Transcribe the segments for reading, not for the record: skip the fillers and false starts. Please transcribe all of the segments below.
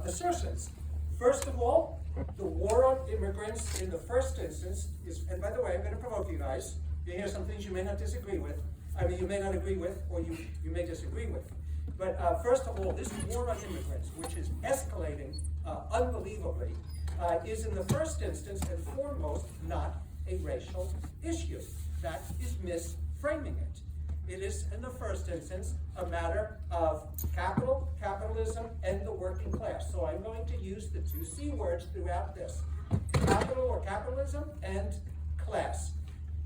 assertions. First of all, the war on immigrants in the first instance is, and by the way, I'm going to provoke you guys. You hear some things you may not disagree with. I mean, you may not agree with, or you may disagree with. But first of all, this war on immigrants, which is escalating unbelievably, is in the first instance and foremost not a racial issue. That is misframing it. It is, in the first instance, a matter of capitalism, and the working class. So I'm going to use the two C words throughout this. Capital or capitalism and class.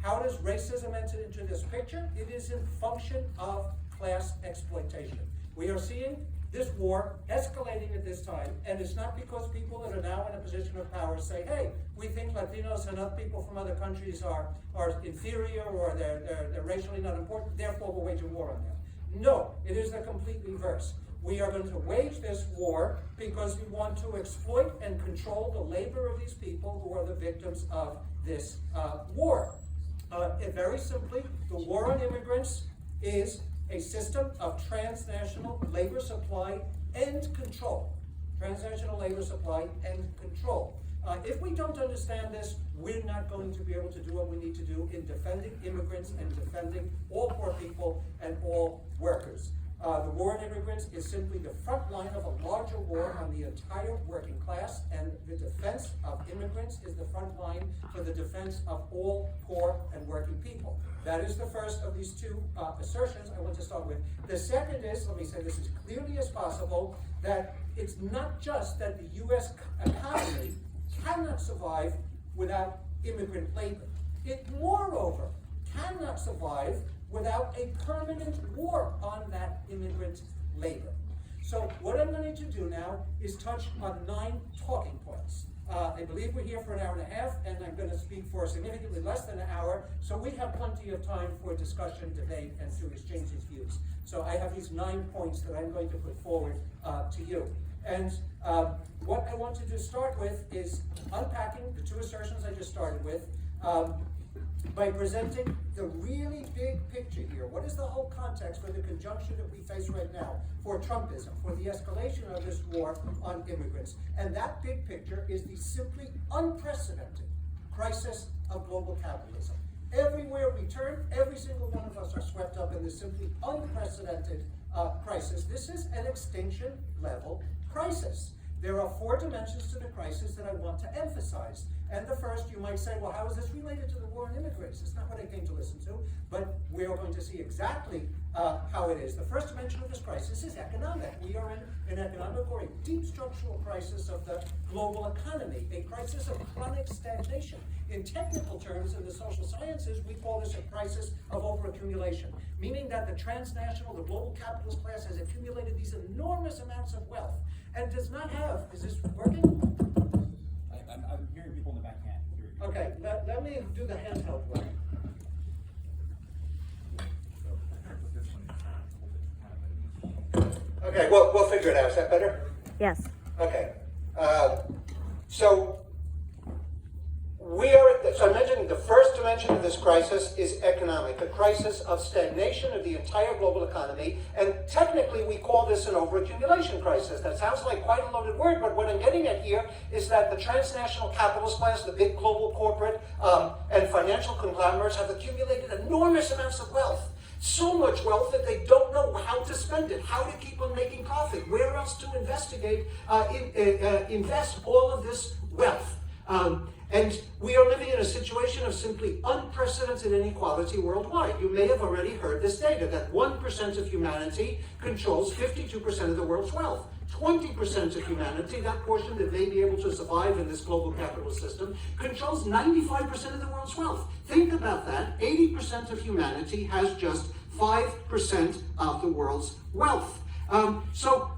How does racism enter into this picture? It is in function of class exploitation. We are seeing this war escalating at this time, and it's not because people that are now in a position of power say, hey, we think Latinos and other people from other countries are inferior or they're racially not important, therefore we're waging war on them. No, it is the complete reverse. We are going to wage this war because we want to exploit and control the labor of these people who are the victims of this war. Very simply, the war on immigrants is a system of transnational labor supply and control. Transnational labor supply and control. If we don't understand this, we're not going to be able to do what we need to do in defending immigrants and defending all poor people and all workers. The war on immigrants is simply the front line of a larger war on the entire working class, and the defense of immigrants is the front line for the defense of all poor and working people. That is the first of these two assertions I want to start with. The second is, let me say this as clearly as possible, that it's not just that the U.S. economy cannot survive without immigrant labor. It, moreover, cannot survive without a permanent war on that immigrant labor. So what I'm going to do now is touch on 9 talking points. I believe we're here for an hour and a half, and I'm going to speak for significantly less than an hour, so we have plenty of time for discussion, debate, and to exchange these views. So I have these 9 points that I'm going to put forward to you. And what I want to just start with is unpacking the 2 assertions I just started with, by presenting the really big picture here. What is the whole context for the conjunction that we face right now for Trumpism, for the escalation of this war on immigrants? And that big picture is the simply unprecedented crisis of global capitalism. Everywhere we turn, every single one of us are swept up in this simply unprecedented crisis. This is an extinction level crisis. There are 4 dimensions to the crisis that I want to emphasize. And the first, you might say, well, how is this related to the war on immigrants? It's not what I came to listen to, but we are going to see exactly how it is. The first dimension of this crisis is economic. We are in an economic or a deep structural crisis of the global economy, a crisis of chronic stagnation. In technical terms, in the social sciences, we call this a crisis of overaccumulation, meaning that the transnational, the global capitalist class has accumulated these enormous amounts of wealth and does not have, is this working? I'm hearing people in the back hand. Okay, let me do the handheld one. Okay, well, we'll figure it out. Is that better? Yes. Okay. So we are at so I mentioned the first dimension of this crisis is economic, a crisis of stagnation of the entire global economy, and technically we call this an overaccumulation crisis. That sounds like quite a loaded word, but what I'm getting at here is that the transnational capitalist class, the big global corporate and financial conglomerates have accumulated enormous amounts of wealth. So much wealth that they don't know how to spend it, how to keep on making profit, where else to invest all of this wealth. And we are living in a situation of simply unprecedented inequality worldwide. You may have already heard this data, that 1% of humanity controls 52% of the world's wealth. 20% of humanity, that portion that may be able to survive in this global capitalist system, controls 95% of the world's wealth. Think about that. 80% of humanity has just 5% of the world's wealth. So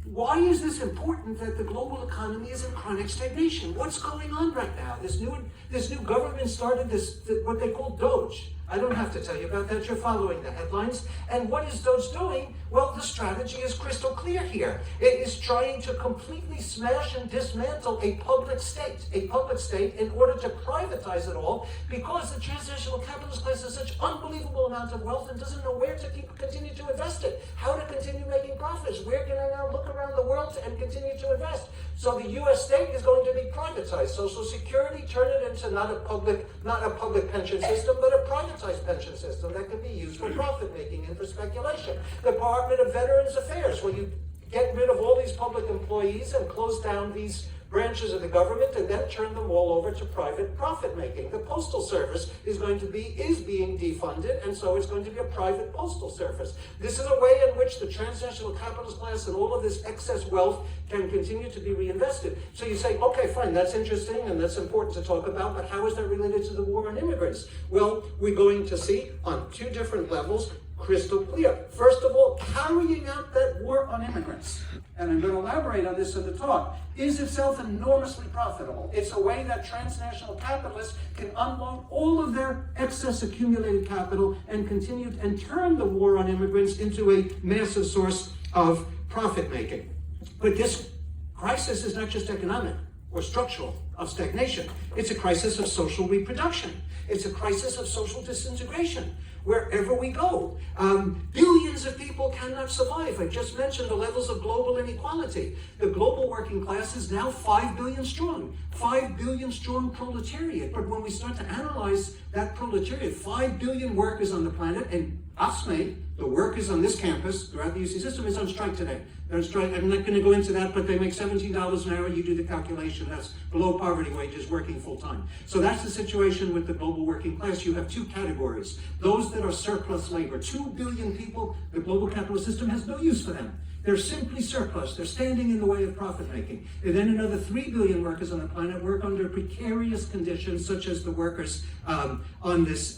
why is this important that the global economy is in chronic stagnation? What's going on right now? This new government started what they call DOGE, I don't have to tell you about that. You're following the headlines. And what is those doing? Well, the strategy is crystal clear here. It is trying to completely smash and dismantle a public state in order to privatize it all, because the transnational capitalist class has such unbelievable amount of wealth and doesn't know where to continue to invest it, how to continue making profits. Where can I now look around the world and continue to invest? So the U.S. state is going to be privatized. Social Security, turn it into not a public pension system, but a privatized pension system that can be used for profit making and for speculation. The Department of Veterans Affairs, when you get rid of all these public employees and close down these branches of the government and then turn them all over to private profit making. The Postal Service is being defunded, and so it's going to be a private postal service. This is a way in which the transnational capitalist class and all of this excess wealth can continue to be reinvested. So you say, okay, fine, that's interesting and that's important to talk about, but how is that related to the war on immigrants? Well, we're going to see on two different levels, crystal clear. First of all, carrying out that war on immigrants, and I'm going to elaborate on this in the talk, is itself enormously profitable. It's a way that transnational capitalists can unload all of their excess accumulated capital and continue and turn the war on immigrants into a massive source of profit making. But this crisis is not just economic or structural, of stagnation. It's a crisis of social reproduction. It's a crisis of social disintegration. Wherever we go, billions of people cannot survive. I just mentioned the levels of global inequality. The global working class is now 5 billion strong. 5 billion strong proletariat. But when we start to analyze that proletariat, 5 billion workers on the planet, and ASME, the workers on this campus throughout the UC system, is on strike today. They're on strike. I'm not going to go into that, but they make $17 an hour. You do the calculation. That's below poverty wages working full time. So that's the situation with the global working class. You have two categories. Those that are surplus labor. 2 billion people, the global capitalist system has no use for them. They're simply surplus. They're standing in the way of profit making. And then another 3 billion workers on the planet work under precarious conditions, such as the workers on this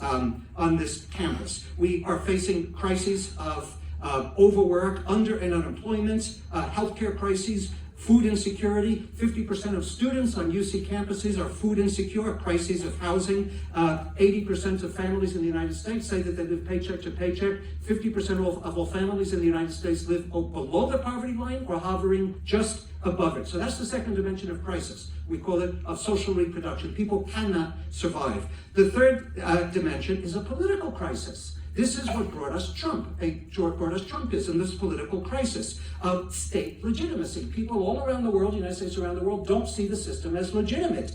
campus. We are facing crises of overwork, under and unemployment, healthcare crises, food insecurity. 50% of students on UC campuses are food insecure, crises of housing. 80% of families in the United States say that they live paycheck to paycheck. 50% of all families in the United States live below the poverty line or hovering just above it. So that's the second dimension of crisis. We call it of social reproduction. People cannot survive. The third dimension is a political crisis. This is what brought us Trump, brought us Trumpism, this political crisis of state legitimacy. People all around the world, United States around the world, don't see the system as legitimate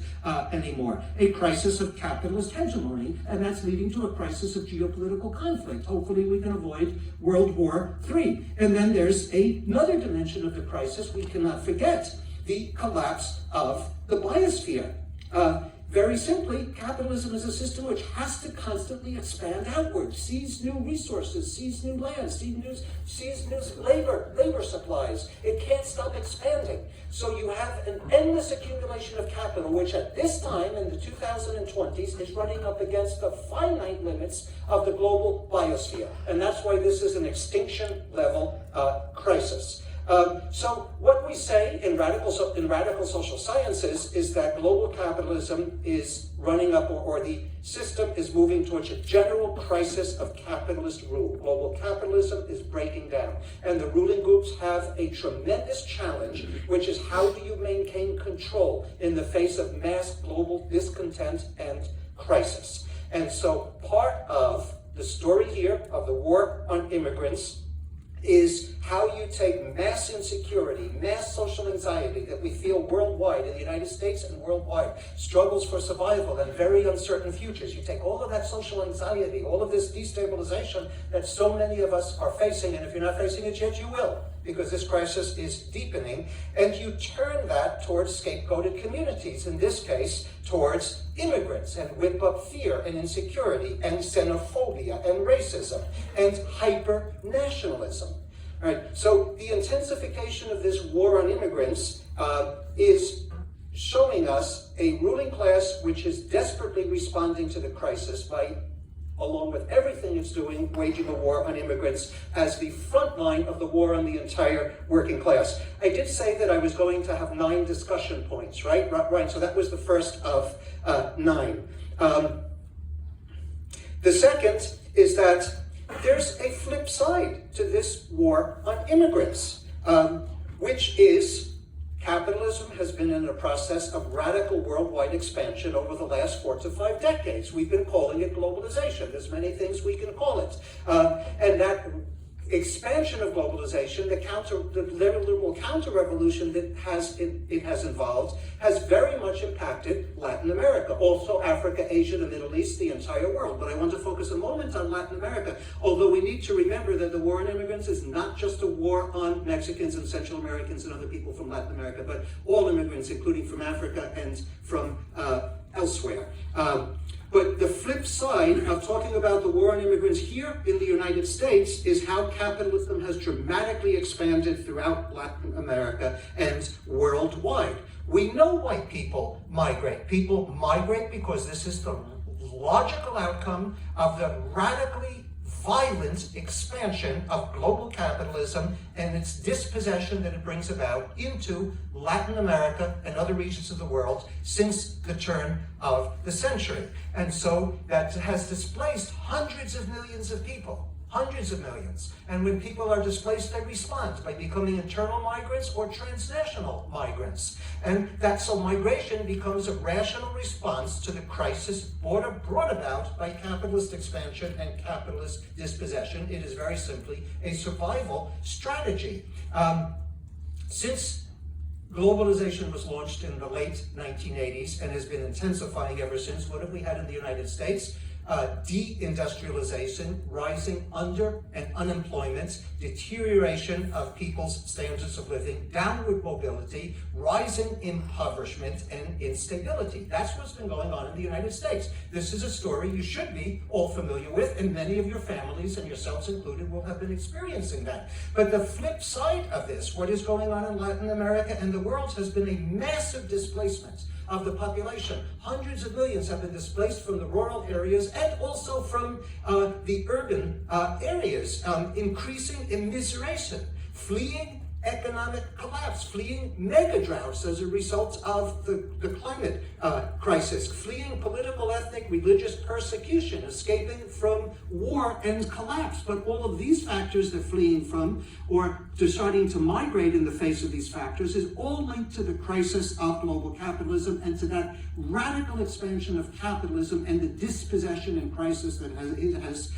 anymore. A crisis of capitalist hegemony, and that's leading to a crisis of geopolitical conflict. Hopefully we can avoid World War III. And then there's another dimension of the crisis we cannot forget, the collapse of the biosphere. Very simply, capitalism is a system which has to constantly expand outward, seize new resources, seize new land, seize new labor supplies. It can't stop expanding. So you have an endless accumulation of capital, which at this time in the 2020s is running up against the finite limits of the global biosphere. And that's why this is an extinction level crisis. So what we say in radical social sciences is that global capitalism is running up, or the system is moving towards a general crisis of capitalist rule. Global capitalism is breaking down. And the ruling groups have a tremendous challenge, which is how do you maintain control in the face of mass global discontent and crisis. And so part of the story here of the war on immigrants is how you take mass insecurity, mass social anxiety that we feel worldwide in the United States and worldwide, struggles for survival and very uncertain futures. You take all of that social anxiety, all of this destabilization that so many of us are facing, and if you're not facing it yet, you will, because this crisis is deepening, and you turn that towards scapegoated communities, in this case, towards immigrants, and whip up fear and insecurity and xenophobia and racism and hyper-nationalism. Right? So the intensification of this war on immigrants is showing us a ruling class which is desperately responding to the crisis by, along with everything it's doing, waging a war on immigrants as the front line of the war on the entire working class. I did say that I was going to have 9 discussion points, right? Right. So that was the first of 9. The second is that there's a flip side to this war on immigrants, which is capitalism has been in a process of radical worldwide expansion over the last 4 to 5 decades. We've been calling it globalization. There's many things we can call it. And that expansion of globalization, the liberal counter-revolution that it has involved, has very much impacted Latin America, also Africa, Asia, the Middle East, the entire world. But I want to focus a moment on Latin America, although we need to remember that the war on immigrants is not just a war on Mexicans and Central Americans and other people from Latin America, but all immigrants, including from Africa and from elsewhere. But the flip side of talking about the war on immigrants here in the United States is how capitalism has dramatically expanded throughout Latin America and worldwide. We know why people migrate. People migrate because this is the logical outcome of the radically violent expansion of global capitalism and its dispossession that it brings about into Latin America and other regions of the world since the turn of the century. And so that has displaced hundreds of millions of people. Hundreds of millions. And when people are displaced, they respond by becoming internal migrants or transnational migrants. And so migration becomes a rational response to the crisis brought about by capitalist expansion and capitalist dispossession. It is very simply a survival strategy. Since globalization was launched in the late 1980s and has been intensifying ever since, what have we had in the United States? Deindustrialization, rising under and unemployment, deterioration of people's standards of living, downward mobility, rising impoverishment and instability. That's what's been going on in the United States. This is a story you should be all familiar with, and many of your families, and yourselves included, will have been experiencing that. But the flip side of this, what is going on in Latin America and the world, has been a massive displacement of the population. Hundreds of millions have been displaced from the rural areas and also from the urban areas, increasing immiseration, fleeing economic collapse, fleeing mega droughts as a result of the climate crisis, fleeing political, ethnic, religious persecution, escaping from war and collapse. But all of these factors they're fleeing from, or starting to migrate in the face of these factors, is all linked to the crisis of global capitalism and to that radical expansion of capitalism and the dispossession and crisis that it has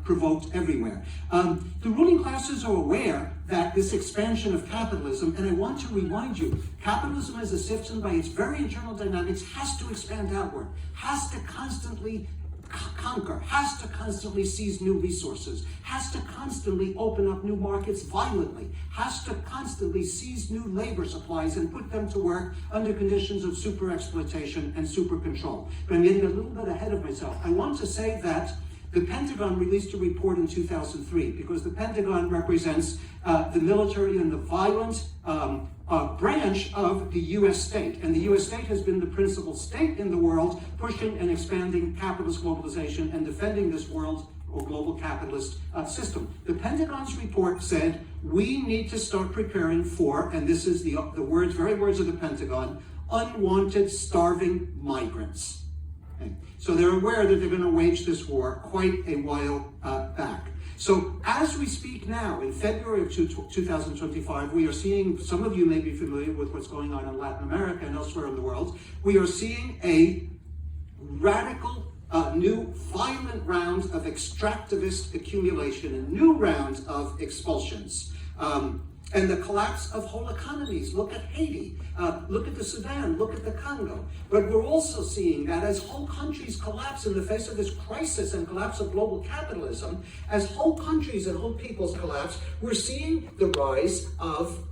provoked everywhere. The ruling classes are aware that this expansion of capitalism, and I want to remind you, capitalism as a system by its very internal dynamics has to expand outward, has to constantly conquer, has to constantly seize new resources, has to constantly open up new markets violently, has to constantly seize new labor supplies and put them to work under conditions of super exploitation and super control. But I'm getting a little bit ahead of myself. I want to say that the Pentagon released a report in 2003 because the Pentagon represents the military and the violent branch of the U.S. state. And the U.S. state has been the principal state in the world pushing and expanding capitalist globalization and defending this world or global capitalist system. The Pentagon's report said, we need to start preparing for, and this is the very words of the Pentagon, unwanted starving migrants. Okay. So they're aware that they're going to wage this war quite a while back. So as we speak now, in February of 2025, we are seeing, some of you may be familiar with what's going on in Latin America and elsewhere in the world, we are seeing a radical new violent round of extractivist accumulation, a new round of expulsions. And the collapse of whole economies. Look at Haiti, look at the Sudan, look at the Congo. But we're also seeing that as whole countries collapse in the face of this crisis and collapse of global capitalism, as whole countries and whole peoples collapse, we're seeing the rise of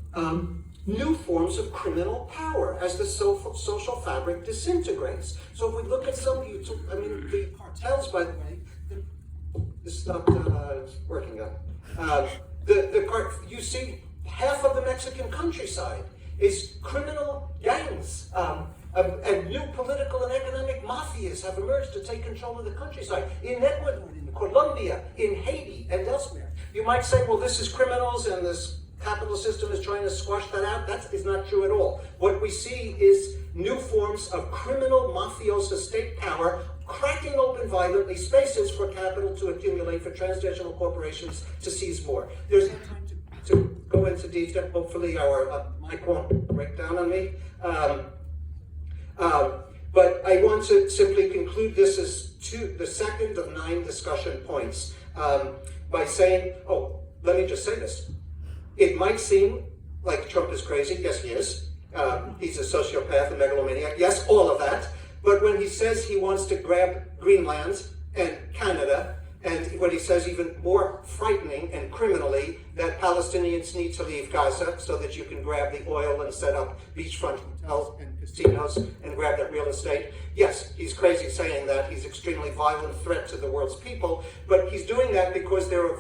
new forms of criminal power as the social fabric disintegrates. So if we look at the cartels, by the way, this stopped working up. You see, half of the Mexican countryside is criminal gangs, and new political and economic mafias have emerged to take control of the countryside in Ecuador, in Colombia, in Haiti, and elsewhere. You might say, well, this is criminals and this capitalist system is trying to squash that out. That is not true at all. What we see is new forms of criminal mafioso state power cracking open violently spaces for capital to accumulate, for transnational corporations to seize more. There's no time to go into detail. Hopefully our mic won't break down on me. But I want to simply conclude this as the second of 9 discussion points by saying, let me just say this. It might seem like Trump is crazy. Yes, he is. He's a sociopath, a megalomaniac. Yes, all of that. But when he says he wants to grab Greenland and Canada, and when he says even more frightening and criminally that Palestinians need to leave Gaza so that you can grab the oil and set up beachfront hotels and casinos and grab that real estate. Yes, he's crazy saying that. He's an extremely violent threat to the world's people, but he's doing that because there are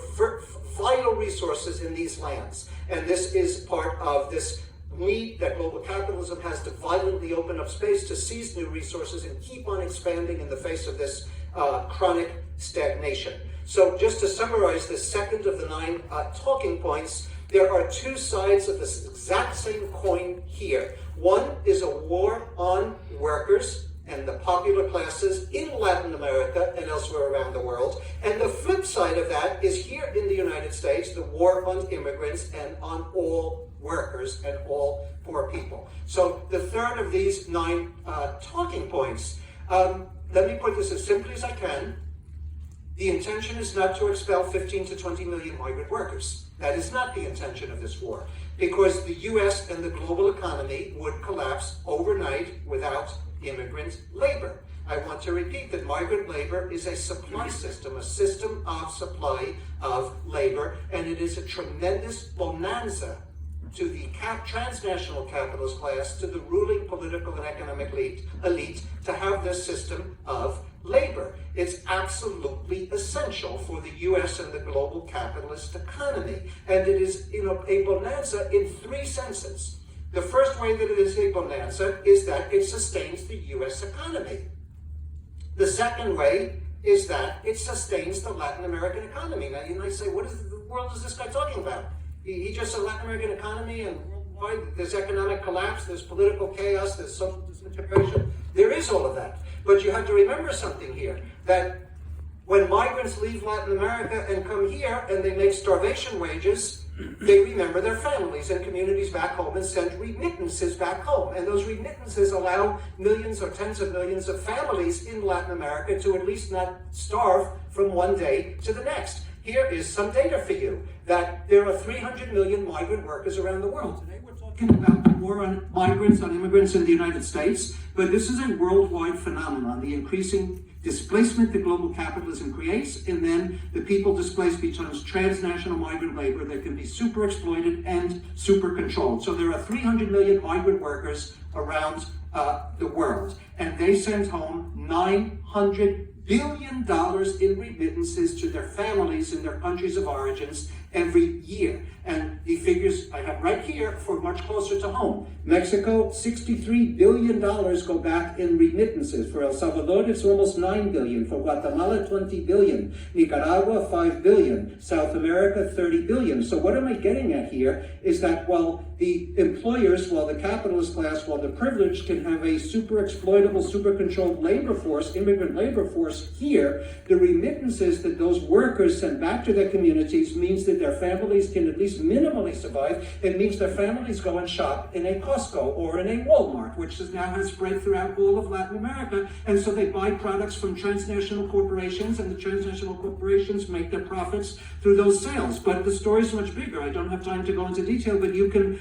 vital resources in these lands. And this is part of this need that global capitalism has to violently open up space to seize new resources and keep on expanding in the face of this chronic stagnation. So just to summarize the second of the 9 talking points, there are 2 sides of this exact same coin here. One is a war on workers and the popular classes in Latin America and elsewhere around the world. And the flip side of that is here in the United States, the war on immigrants and on all workers and all poor people. So the third of these 9 talking points, let me put this as simply as I can. The intention is not to expel 15 to 20 million migrant workers. That is not the intention of this war, because the US and the global economy would collapse overnight without immigrant labor. I want to repeat that migrant labor is a supply system, a system of supply of labor, and it is a tremendous bonanza to the transnational capitalist class, to the ruling political and economic elite to have this system of labor. It's absolutely essential for the US and the global capitalist economy. And it is a bonanza in 3 senses. The first way that it is a bonanza is that it sustains the US economy. The second way is that it sustains the Latin American economy. Now you might say, what in the world is this guy talking about? He just said Latin American economy and worldwide, there's economic collapse, there's political chaos, there's social disintegration. There is all of that. But you have to remember something here, that when migrants leave Latin America and come here and they make starvation wages, they remember their families and communities back home and send remittances back home. And those remittances allow millions or tens of millions of families in Latin America to at least not starve from one day to the next. Here is some data for you, that there are 300 million migrant workers around the world. Today we're talking about the war on migrants, on immigrants in the United States, but this is a worldwide phenomenon, the increasing displacement that global capitalism creates, and then the people displaced becomes transnational migrant labor that can be super exploited and super controlled. So there are 300 million migrant workers around the world, and they send home $900 billion in remittances to their families in their countries of origins every year. And the figures I have right here for much closer to home. Mexico, $63 billion go back in remittances. For El Salvador, it's almost $9 billion. For Guatemala, $20 billion. Nicaragua, $5 billion. South America, $30 billion. So what am I getting at here is that while the employers, while the capitalist class, while the privileged can have a super exploitable, super controlled labor force, immigrant labor force here, the remittances that those workers send back to their communities means that their families can at least minimally survive. It means their families go and shop in a Costco or in a Walmart, which now has spread throughout all of Latin America. And so they buy products from transnational corporations, and the transnational corporations make their profits through those sales. But the story is much bigger. I don't have time to go into detail, but you can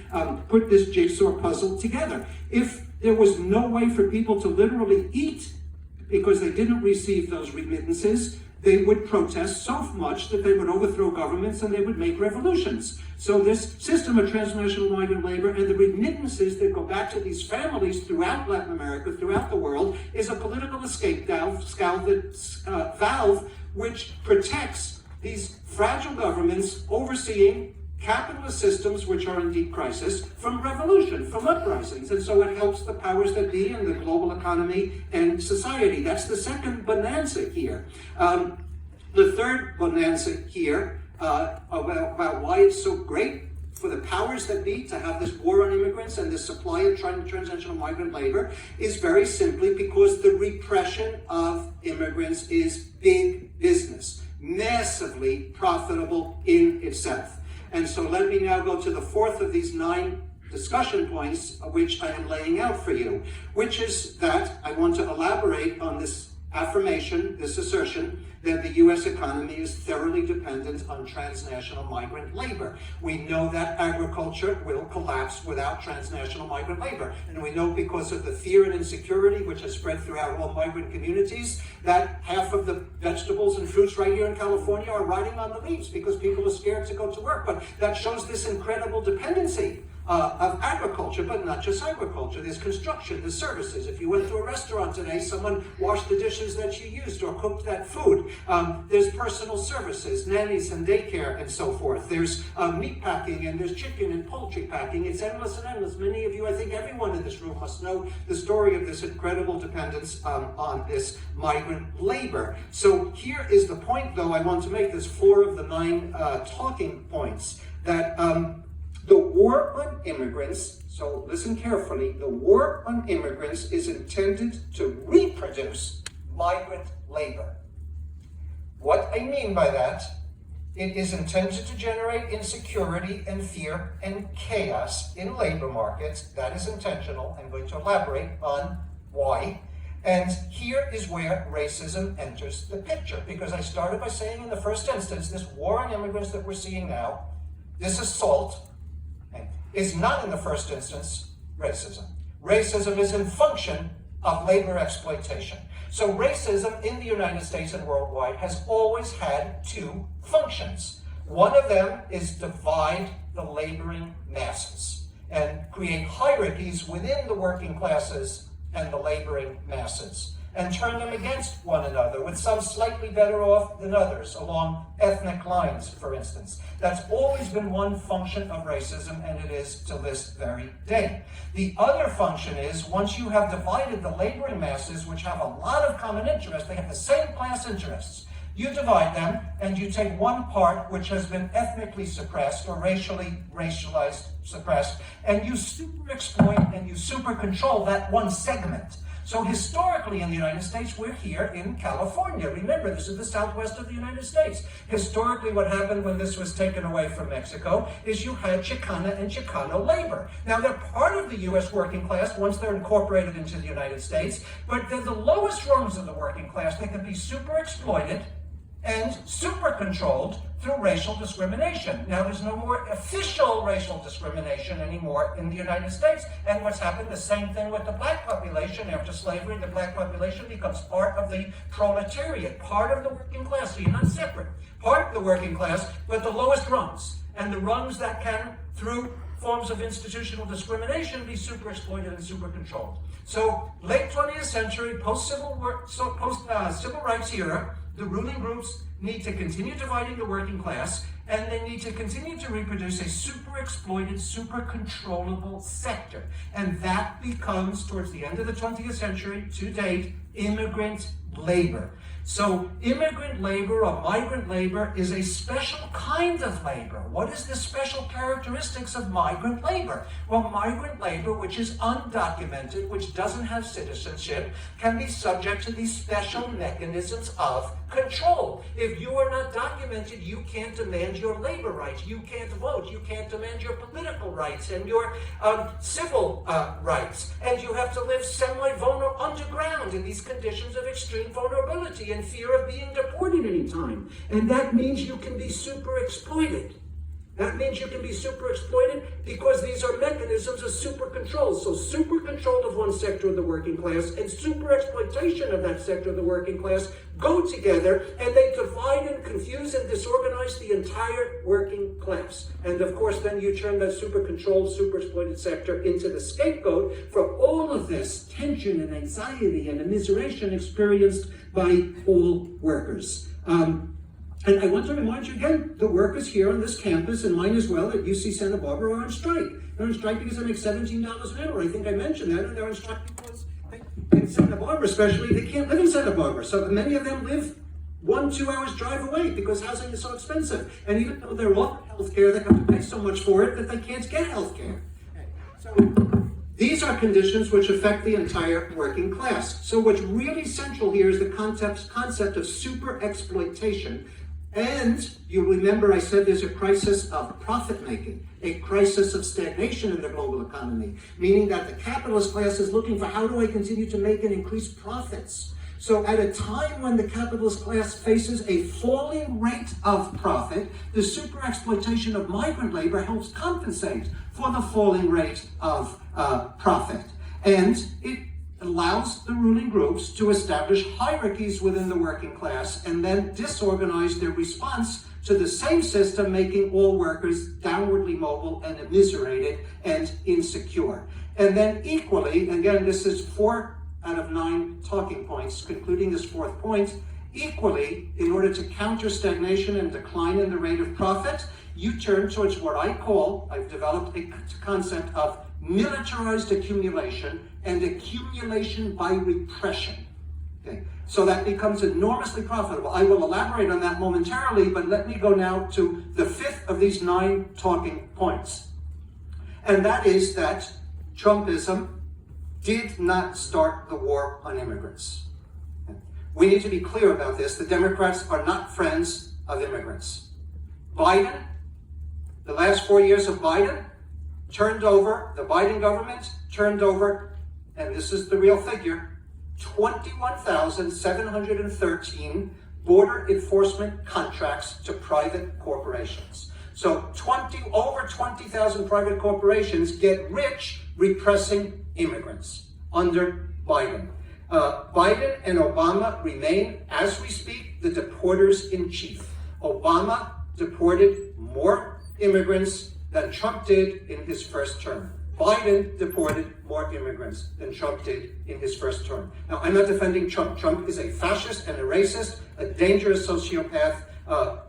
put this jigsaw puzzle together. If there was no way for people to literally eat because they didn't receive those remittances, they would protest so much that they would overthrow governments and they would make revolutions. So this system of transnational migrant labor and the remittances that go back to these families throughout Latin America, throughout the world, is a political escape valve which protects these fragile governments overseeing capitalist systems which are in deep crisis from revolution, from uprisings. And so it helps the powers that be in the global economy and society. That's the second bonanza here. The third bonanza here about why it's so great for the powers that be to have this war on immigrants and the supply of transnational migrant labor is very simply because the repression of immigrants is big business, massively profitable in itself. And so let me now go to the fourth of these 9 discussion points, which I am laying out for you, which is that I want to elaborate on this affirmation, this assertion, that the U.S. economy is thoroughly dependent on transnational migrant labor. We know that agriculture will collapse without transnational migrant labor. And we know because of the fear and insecurity which has spread throughout all migrant communities, that half of the vegetables and fruits right here in California are rotting on the leaves because people are scared to go to work. But that shows this incredible dependency of agriculture, but not just agriculture. There's construction, there's services. If you went to a restaurant today, someone washed the dishes that you used or cooked that food. There's personal services, nannies and daycare and so forth. There's meat packing and there's chicken and poultry packing. It's endless and endless. Many of you, I think everyone in this room must know the story of this incredible dependence on this migrant labor. So here is the point, though, I want to make. There's 4 of the 9 talking points that the war on immigrants, so listen carefully, the war on immigrants is intended to reproduce migrant labor. What I mean by that, it is intended to generate insecurity and fear and chaos in labor markets. That is intentional. I'm going to elaborate on why. And here is where racism enters the picture, because I started by saying in the first instance, this war on immigrants that we're seeing now, this assault, is not in the first instance racism. Racism is in function of labor exploitation. So racism in the United States and worldwide has always had 2 functions. One of them is divide the laboring masses and create hierarchies within the working classes and the laboring masses, and turn them against one another, with some slightly better off than others, along ethnic lines, for instance. That's always been one function of racism, and it is to this very day. The other function is, once you have divided the laboring masses, which have a lot of common interests, they have the same class interests, you divide them, and you take one part which has been ethnically suppressed or racialized suppressed, and you super exploit and you super control that one segment. So historically in the United States, we're here in California. Remember, this is the southwest of the United States. Historically, what happened when this was taken away from Mexico is you had Chicana and Chicano labor. Now, they're part of the U.S. working class once they're incorporated into the United States, but they're the lowest rungs of the working class. They can be super exploited and super controlled through racial discrimination. Now, there's no more official racial discrimination anymore in the United States. And what's happened, the same thing with the black population. After slavery, the black population becomes part of the proletariat, part of the working class. So you're not separate. Part of the working class, but the lowest rungs. And the rungs that can, through forms of institutional discrimination, be super exploited and super controlled. So late 20th century, post-civil rights era, the ruling groups need to continue dividing the working class, and they need to continue to reproduce a super exploited, super controllable sector. And that becomes, towards the end of the 20th century, to date, immigrant labor. So immigrant labor or migrant labor is a special kind of labor. What is the special characteristics of migrant labor? Well, migrant labor, which is undocumented, which doesn't have citizenship, can be subject to these special mechanisms of control. If you are not documented, you can't demand your labor rights. You can't vote. You can't demand your political rights and your civil rights. And you have to live semi-vulnerable underground in these conditions of extreme vulnerability and fear of being deported anytime. And that means you can be super exploited. That means you can be super exploited because these are mechanisms of super control. So super control of one sector of the working class and super exploitation of that sector of the working class go together, and they divide and confuse and disorganize the entire working class. And of course, then you turn that super controlled, super exploited sector into the scapegoat for all of this tension and anxiety and immiseration experienced by all workers. And I want to remind you again, the workers here on this campus, and mine as well, at UC Santa Barbara, are on strike. They're on strike because they make $17 an hour. I think I mentioned that. And they're on strike because in Santa Barbara especially, they can't live in Santa Barbara. So many of them live 1-2 hours drive away because housing is so expensive. And even though they're offered health care, they have to pay so much for it that they can't get health care. So these are conditions which affect the entire working class. So what's really central here is the concept of super exploitation. And you remember I said there's a crisis of profit making, a crisis of stagnation in the global economy, meaning that the capitalist class is looking for how do I continue to make and increase profits. So at a time when the capitalist class faces a falling rate of profit, the super exploitation of migrant labor helps compensate for the falling rate of profit. And it allows the ruling groups to establish hierarchies within the working class and then disorganize their response to the same system, making all workers downwardly mobile and immiserated and insecure. And then equally, again, this is 4 out of 9 talking points, concluding this 4th point, equally, in order to counter stagnation and decline in the rate of profit, you turn towards what I've developed a concept of militarized accumulation and accumulation by repression. Okay? So that becomes enormously profitable. I will elaborate on that momentarily, but let me go now to the 5th of these 9 talking points. And that is that Trumpism did not start the war on immigrants. We need to be clear about this. The Democrats are not friends of immigrants. Biden, the last 4 years of Biden, the Biden government turned over, and this is the real figure, 21,713 border enforcement contracts to private corporations. So over 20,000 private corporations get rich repressing immigrants under Biden. Biden and Obama remain, as we speak, the deporters in chief. Obama deported more immigrants than Trump did in his first term. Biden deported more immigrants than Trump did in his first term. Now, I'm not defending Trump. Trump is a fascist and a racist, a dangerous sociopath.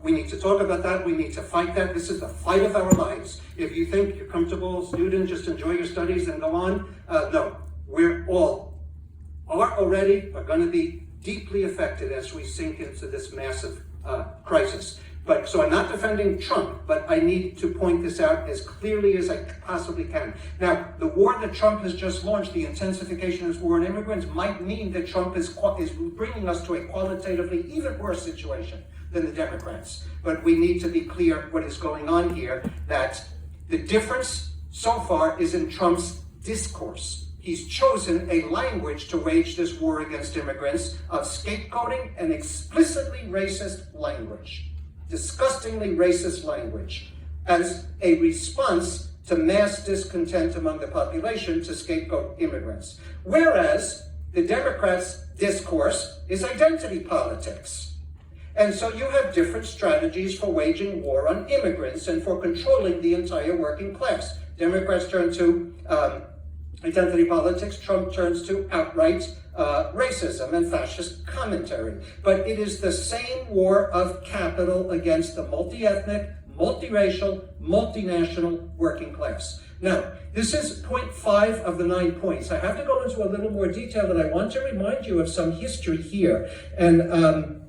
We need to talk about that. We need to fight that. This is the fight of our lives. If you think you're comfortable, student, just enjoy your studies and go on, no. We're all already are going to be deeply affected as we sink into this massive crisis. So I'm not defending Trump, but I need to point this out as clearly as I possibly can. Now, the war that Trump has just launched, the intensification of this war on immigrants, might mean that Trump is bringing us to a qualitatively even worse situation than the Democrats. But we need to be clear what is going on here, that the difference so far is in Trump's discourse. He's chosen a language to wage this war against immigrants of scapegoating and explicitly racist language. Disgustingly racist language as a response to mass discontent among the population to scapegoat immigrants. Whereas the Democrats' discourse is identity politics. And so you have different strategies for waging war on immigrants and for controlling the entire working class. Democrats turn to identity politics, Trump turns to outright racism and fascist commentary. But it is the same war of capital against the multi-ethnic, multiracial, multinational working class. Now, this is point 5 of the 9 points. I have to go into a little more detail, but I want to remind you of some history here. And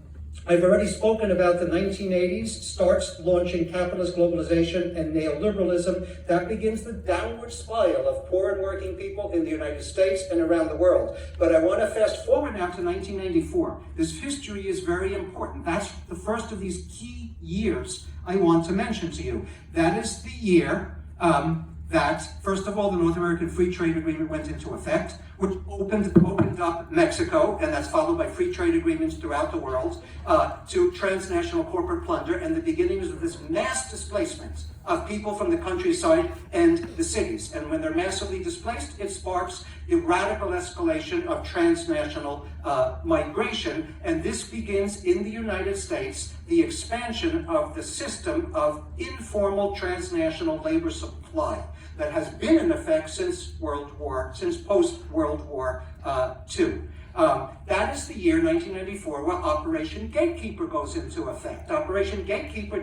I've already spoken about the 1980s, starts launching capitalist globalization and neoliberalism. That begins the downward spiral of poor and working people in the United States and around the world. But I want to fast forward now to 1994. This history is very important. That's the first of these key years I want to mention to you. That is the year that, first of all, the North American Free Trade Agreement went into effect, which opened up Mexico, and that's followed by free trade agreements throughout the world, to transnational corporate plunder and the beginnings of this mass displacement of people from the countryside and the cities. And when they're massively displaced, it sparks the radical escalation of transnational migration. And this begins in the United States, the expansion of the system of informal transnational labor supply that has been in effect since post-World War II. That is the year 1994 where Operation Gatekeeper goes into effect. Operation Gatekeeper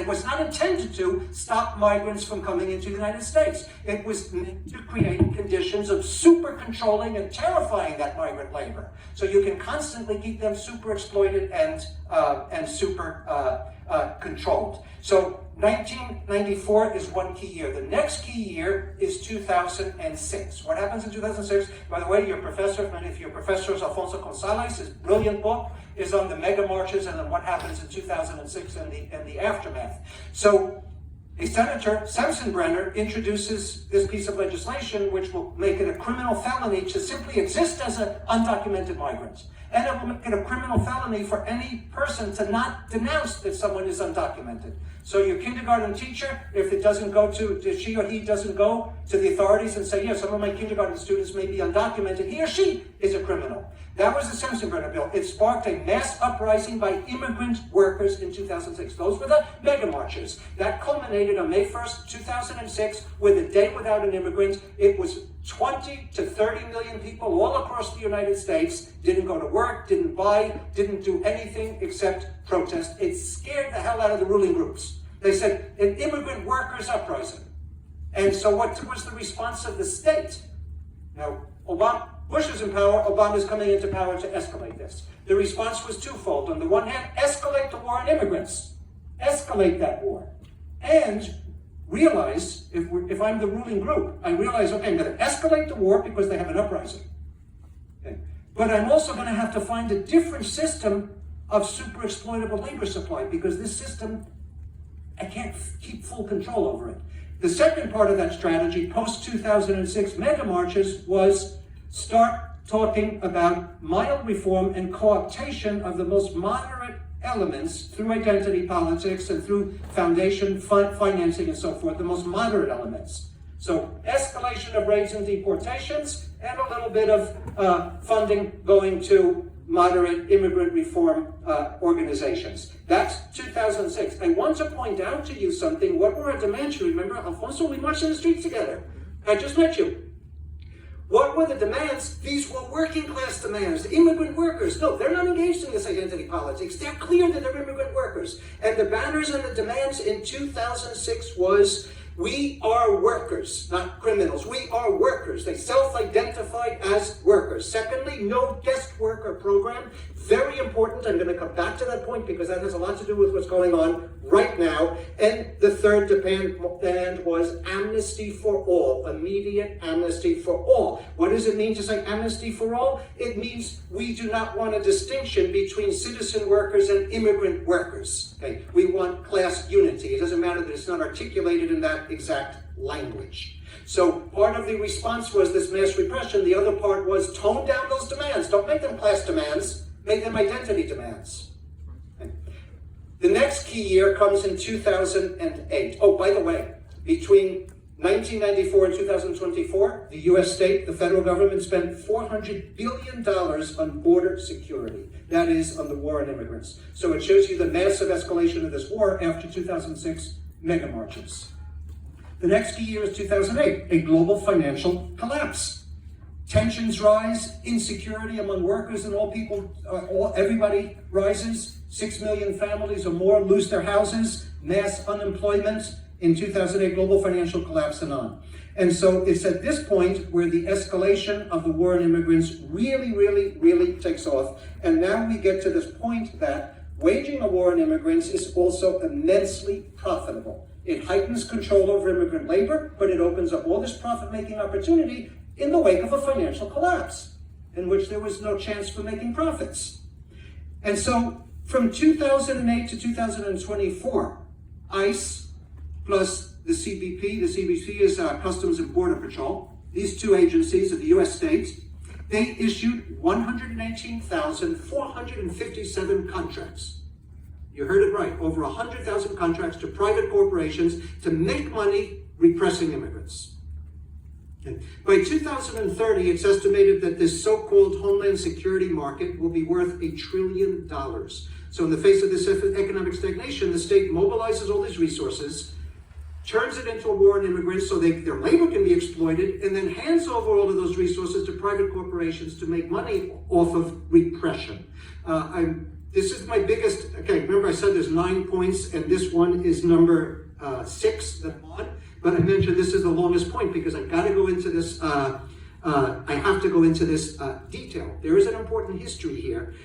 was not intended to stop migrants from coming into the United States. It was meant to create conditions of super controlling and terrifying that migrant labor. So you can constantly keep them super exploited and super controlled. So 1994 is one key year. The next key year is 2006. What happens in 2006? By the way, many of your professors, Alfonso Gonzalez, his brilliant book is on the mega marches and then what happens in 2006 and the aftermath. So a Senator, Sensenbrenner, introduces this piece of legislation which will make it a criminal felony to simply exist as an undocumented migrant. And it will make it a criminal felony for any person to not denounce that someone is undocumented. So your kindergarten teacher, if she or he doesn't go to the authorities and say, some of my kindergarten students may be undocumented, he or she is a criminal. That was the Sensenbrenner bill. It sparked a mass uprising by immigrant workers in 2006. Those were the mega marches. That culminated on May 1st, 2006, with a day without an immigrant. It was 20 to 30 million people all across the United States didn't go to work, didn't buy, didn't do anything except protest. It scared the hell out of the ruling groups. They said, an immigrant workers' uprising. And so what was the response of the state? Now, Bush is in power, Obama's coming into power to escalate this. The response was twofold. On the one hand, escalate the war on immigrants. Escalate that war. And realize, if I'm the ruling group, I realize, okay, I'm going to escalate the war because they have an uprising. Okay. But I'm also going to have to find a different system of super exploitable labor supply because this system, I can't keep full control over it. The second part of that strategy, post-2006 mega marches, was start talking about mild reform and co-optation of the most moderate elements through identity politics and through foundation financing and so forth, the most moderate elements. So escalation of raids and deportations and a little bit of funding going to moderate immigrant reform organizations. That's 2006. I want to point out to you something. What were our demands? You remember, Alfonso, we marched in the streets together. I just met you. What were the demands? These were working class demands, immigrant workers. No, they're not engaged in this identity politics. They're clear that they're immigrant workers. And the banners and the demands in 2006 was, we are workers, not criminals. We are workers. They self-identified as workers. Secondly, no guest worker program. Very important. I'm going to come back to that point because that has a lot to do with what's going on right now. And the third demand was amnesty for all, immediate amnesty for all. What does it mean to say amnesty for all? It means we do not want a distinction between citizen workers and immigrant workers. Okay? We want class unity. It doesn't matter that it's not articulated in that exact language. So part of the response was this mass repression. The other part was tone down those demands. Don't make them class demands. Make them identity demands. Okay. The next key year comes in 2008. Oh, by the way, between 1994 and 2024, the U.S. state, the federal government spent $400 billion on border security. That is, on the war on immigrants. So it shows you the massive escalation of this war after 2006 mega marches. The next key year is 2008, a global financial collapse. Tensions rise, insecurity among workers and all people, everybody rises. 6 million families or more lose their houses, mass unemployment in 2008, global financial collapse and on. And so it's at this point where the escalation of the war on immigrants really takes off. And now we get to this point that waging a war on immigrants is also immensely profitable. It heightens control over immigrant labor, but it opens up all this profit-making opportunity in the wake of a financial collapse, in which there was no chance for making profits. And so, from 2008 to 2024, ICE plus the CBP is Customs and Border Patrol, these two agencies of the U.S. states, they issued 118,457 contracts. You heard it right, over 100,000 contracts to private corporations to make money repressing immigrants. And by 2030, it's estimated that this so-called Homeland Security market will be worth $1 trillion. So in the face of this economic stagnation, the state mobilizes all these resources, turns it into a war on immigrants so their labor can be exploited, and then hands over all of those resources to private corporations to make money off of repression. This is my biggest, okay, remember I said there's 9 points, and this one is number 6 that I'm on, but I mentioned this is the longest point because I've got to go into this, I have to go into this detail. There is an important history here,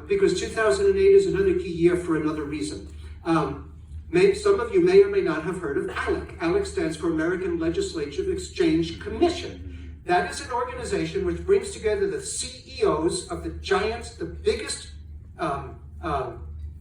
because 2008 is another key year for another reason. Some of you may or may not have heard of ALEC. ALEC stands for American Legislative Exchange Commission. That is an organization which brings together the CEOs of the giants, the biggest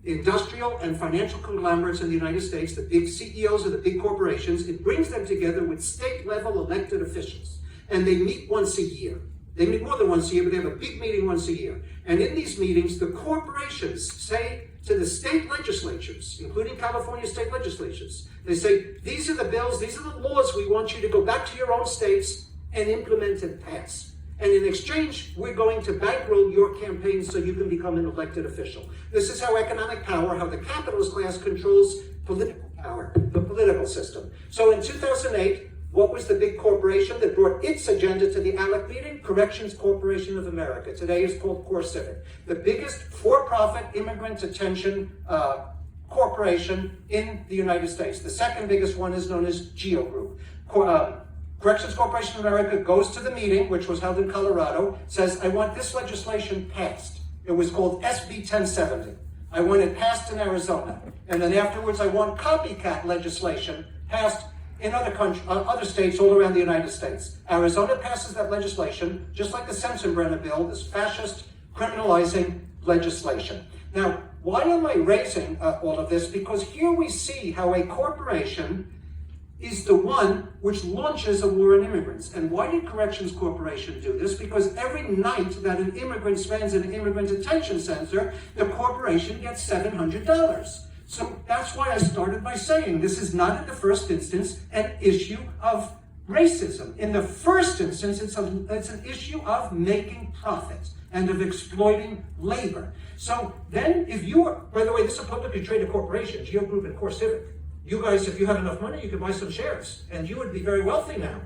industrial and financial conglomerates in the United States, the big CEOs of the big corporations. It brings them together with state-level elected officials. And they meet once a year. They meet more than once a year, but they have a big meeting once a year. And in these meetings, the corporations say to the state legislatures, including California state legislatures, they say, these are the bills, these are the laws we want you to go back to your own states and implement and pass. And in exchange, we're going to bankroll your campaign so you can become an elected official. This is how economic power, how the capitalist class controls political power, the political system. So in 2008, what was the big corporation that brought its agenda to the ALEC meeting? Corrections Corporation of America. Today is called CoreCivic. The biggest for-profit immigrant detention corporation in the United States. The second biggest one is known as GEO Group. Corrections Corporation of America goes to the meeting, which was held in Colorado, says, I want this legislation passed. It was called SB 1070. I want it passed in Arizona. And then afterwards, I want copycat legislation passed in other states all around the United States. Arizona passes that legislation, just like the Sensenbrenner bill, this fascist criminalizing legislation. Now, why am I raising all of this? Because here we see how a corporation is the one which launches a war on immigrants. And why did Corrections Corporation do this? Because every night that an immigrant spends in an immigrant detention center, the corporation gets $700. So that's why I started by saying this is not in the first instance an issue of racism. In the first instance, it's an issue of making profits and of exploiting labor. So then if you are, by the way, this is a publicly traded corporation, GEO Group and CoreCivic. You guys, if you have enough money, you can buy some shares, and you would be very wealthy now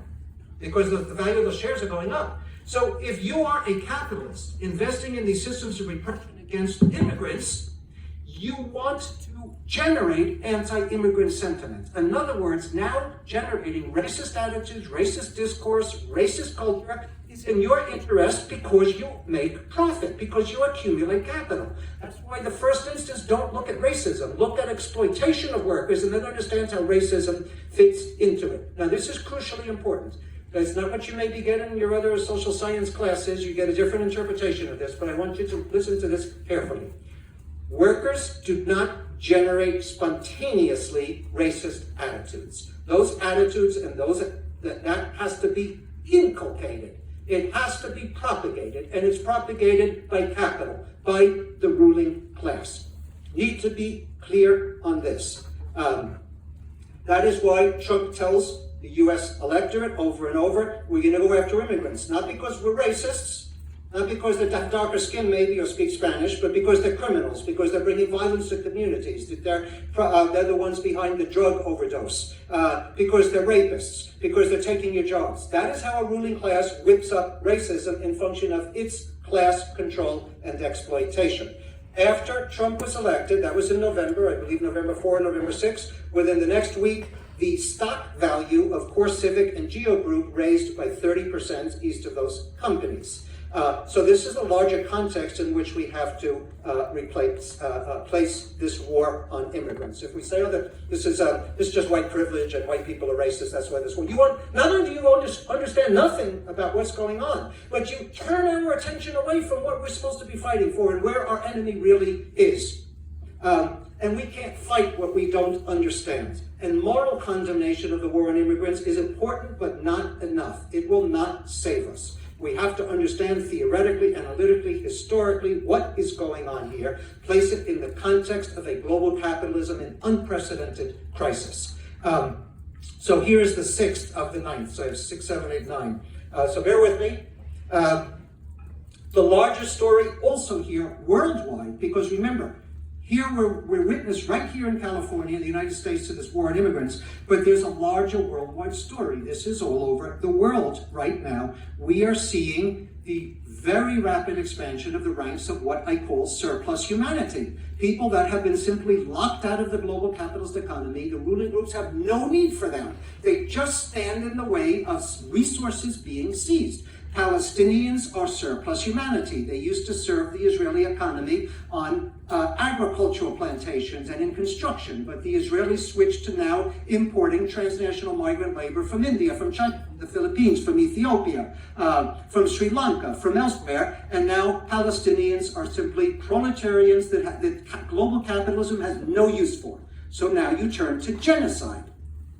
because the value of those shares are going up. So if you are a capitalist investing in these systems of repression against immigrants, you want to generate anti-immigrant sentiment. In other words, now generating racist attitudes, racist discourse, racist culture is in your interest because you make profit, because you accumulate capital. That's why the first instance, don't look at racism. Look at exploitation of workers and then understand how racism fits into it. Now, this is crucially important. That's not what you maybe get in your other social science classes. You get a different interpretation of this, but I want you to listen to this carefully. Workers do not generate spontaneously racist attitudes. Those attitudes and that has to be inculcated. It has to be propagated, and it's propagated by capital, by the ruling class. Need to be clear on this. That is why Trump tells the U.S. electorate over and over, we're going to go after immigrants, not because we're racists, not because they have darker skin maybe or speak Spanish, but because they're criminals, because they're bringing violence to communities, that they're the ones behind the drug overdose, because they're rapists, because they're taking your jobs. That is how a ruling class whips up racism in function of its class control and exploitation. After Trump was elected, that was in November, I believe November 4 and November 6, within the next week, the stock value of CoreCivic and GEO Group raised by 30% each of those companies. So this is a larger context in which we have to place this war on immigrants. If we say, oh, that this is just white privilege and white people are racist, that's why this war. Not only do you understand nothing about what's going on, but you turn our attention away from what we're supposed to be fighting for and where our enemy really is. And we can't fight what we don't understand. And moral condemnation of the war on immigrants is important, but not enough. It will not save us. We have to understand theoretically, analytically, historically what is going on here, place it in the context of a global capitalism in unprecedented crisis. So here's the 6th of the 9th, so I have 6, 7, 8, 9. So bear with me. The larger story also here worldwide, because remember, Here we're witness right here in California, in the United States, to this war on immigrants, but there's a larger worldwide story. This is all over the world right now. We are seeing the very rapid expansion of the ranks of what I call surplus humanity. People that have been simply locked out of the global capitalist economy. The ruling groups have no need for them. They just stand in the way of resources being seized. Palestinians are surplus humanity. They used to serve the Israeli economy on agricultural plantations and in construction, but the Israelis switched to now importing transnational migrant labor from India, from China, the Philippines, from Ethiopia, from Sri Lanka, from elsewhere, and now Palestinians are simply proletarians that global capitalism has no use for. So now you turn to genocide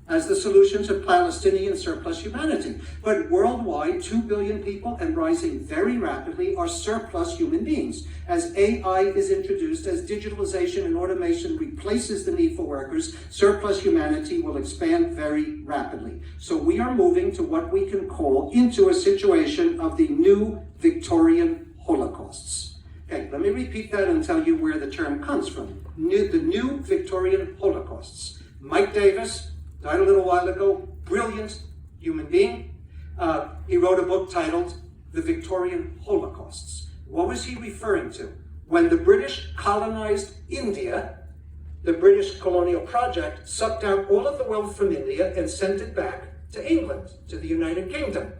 as the solution to Palestinian surplus humanity. But worldwide, 2 billion people and rising very rapidly are surplus human beings. As AI is introduced, as digitalization and automation replaces the need for workers, surplus humanity will expand very rapidly. So we are moving to what we can call into a situation of the new Victorian Holocausts. Okay, let me repeat that and tell you where the term comes from. The new Victorian Holocausts. Mike Davis died a little while ago, brilliant human being. He wrote a book titled The Victorian Holocausts. What was he referring to? When the British colonized India, the British colonial project sucked out all of the wealth from India and sent it back to England, to the United Kingdom,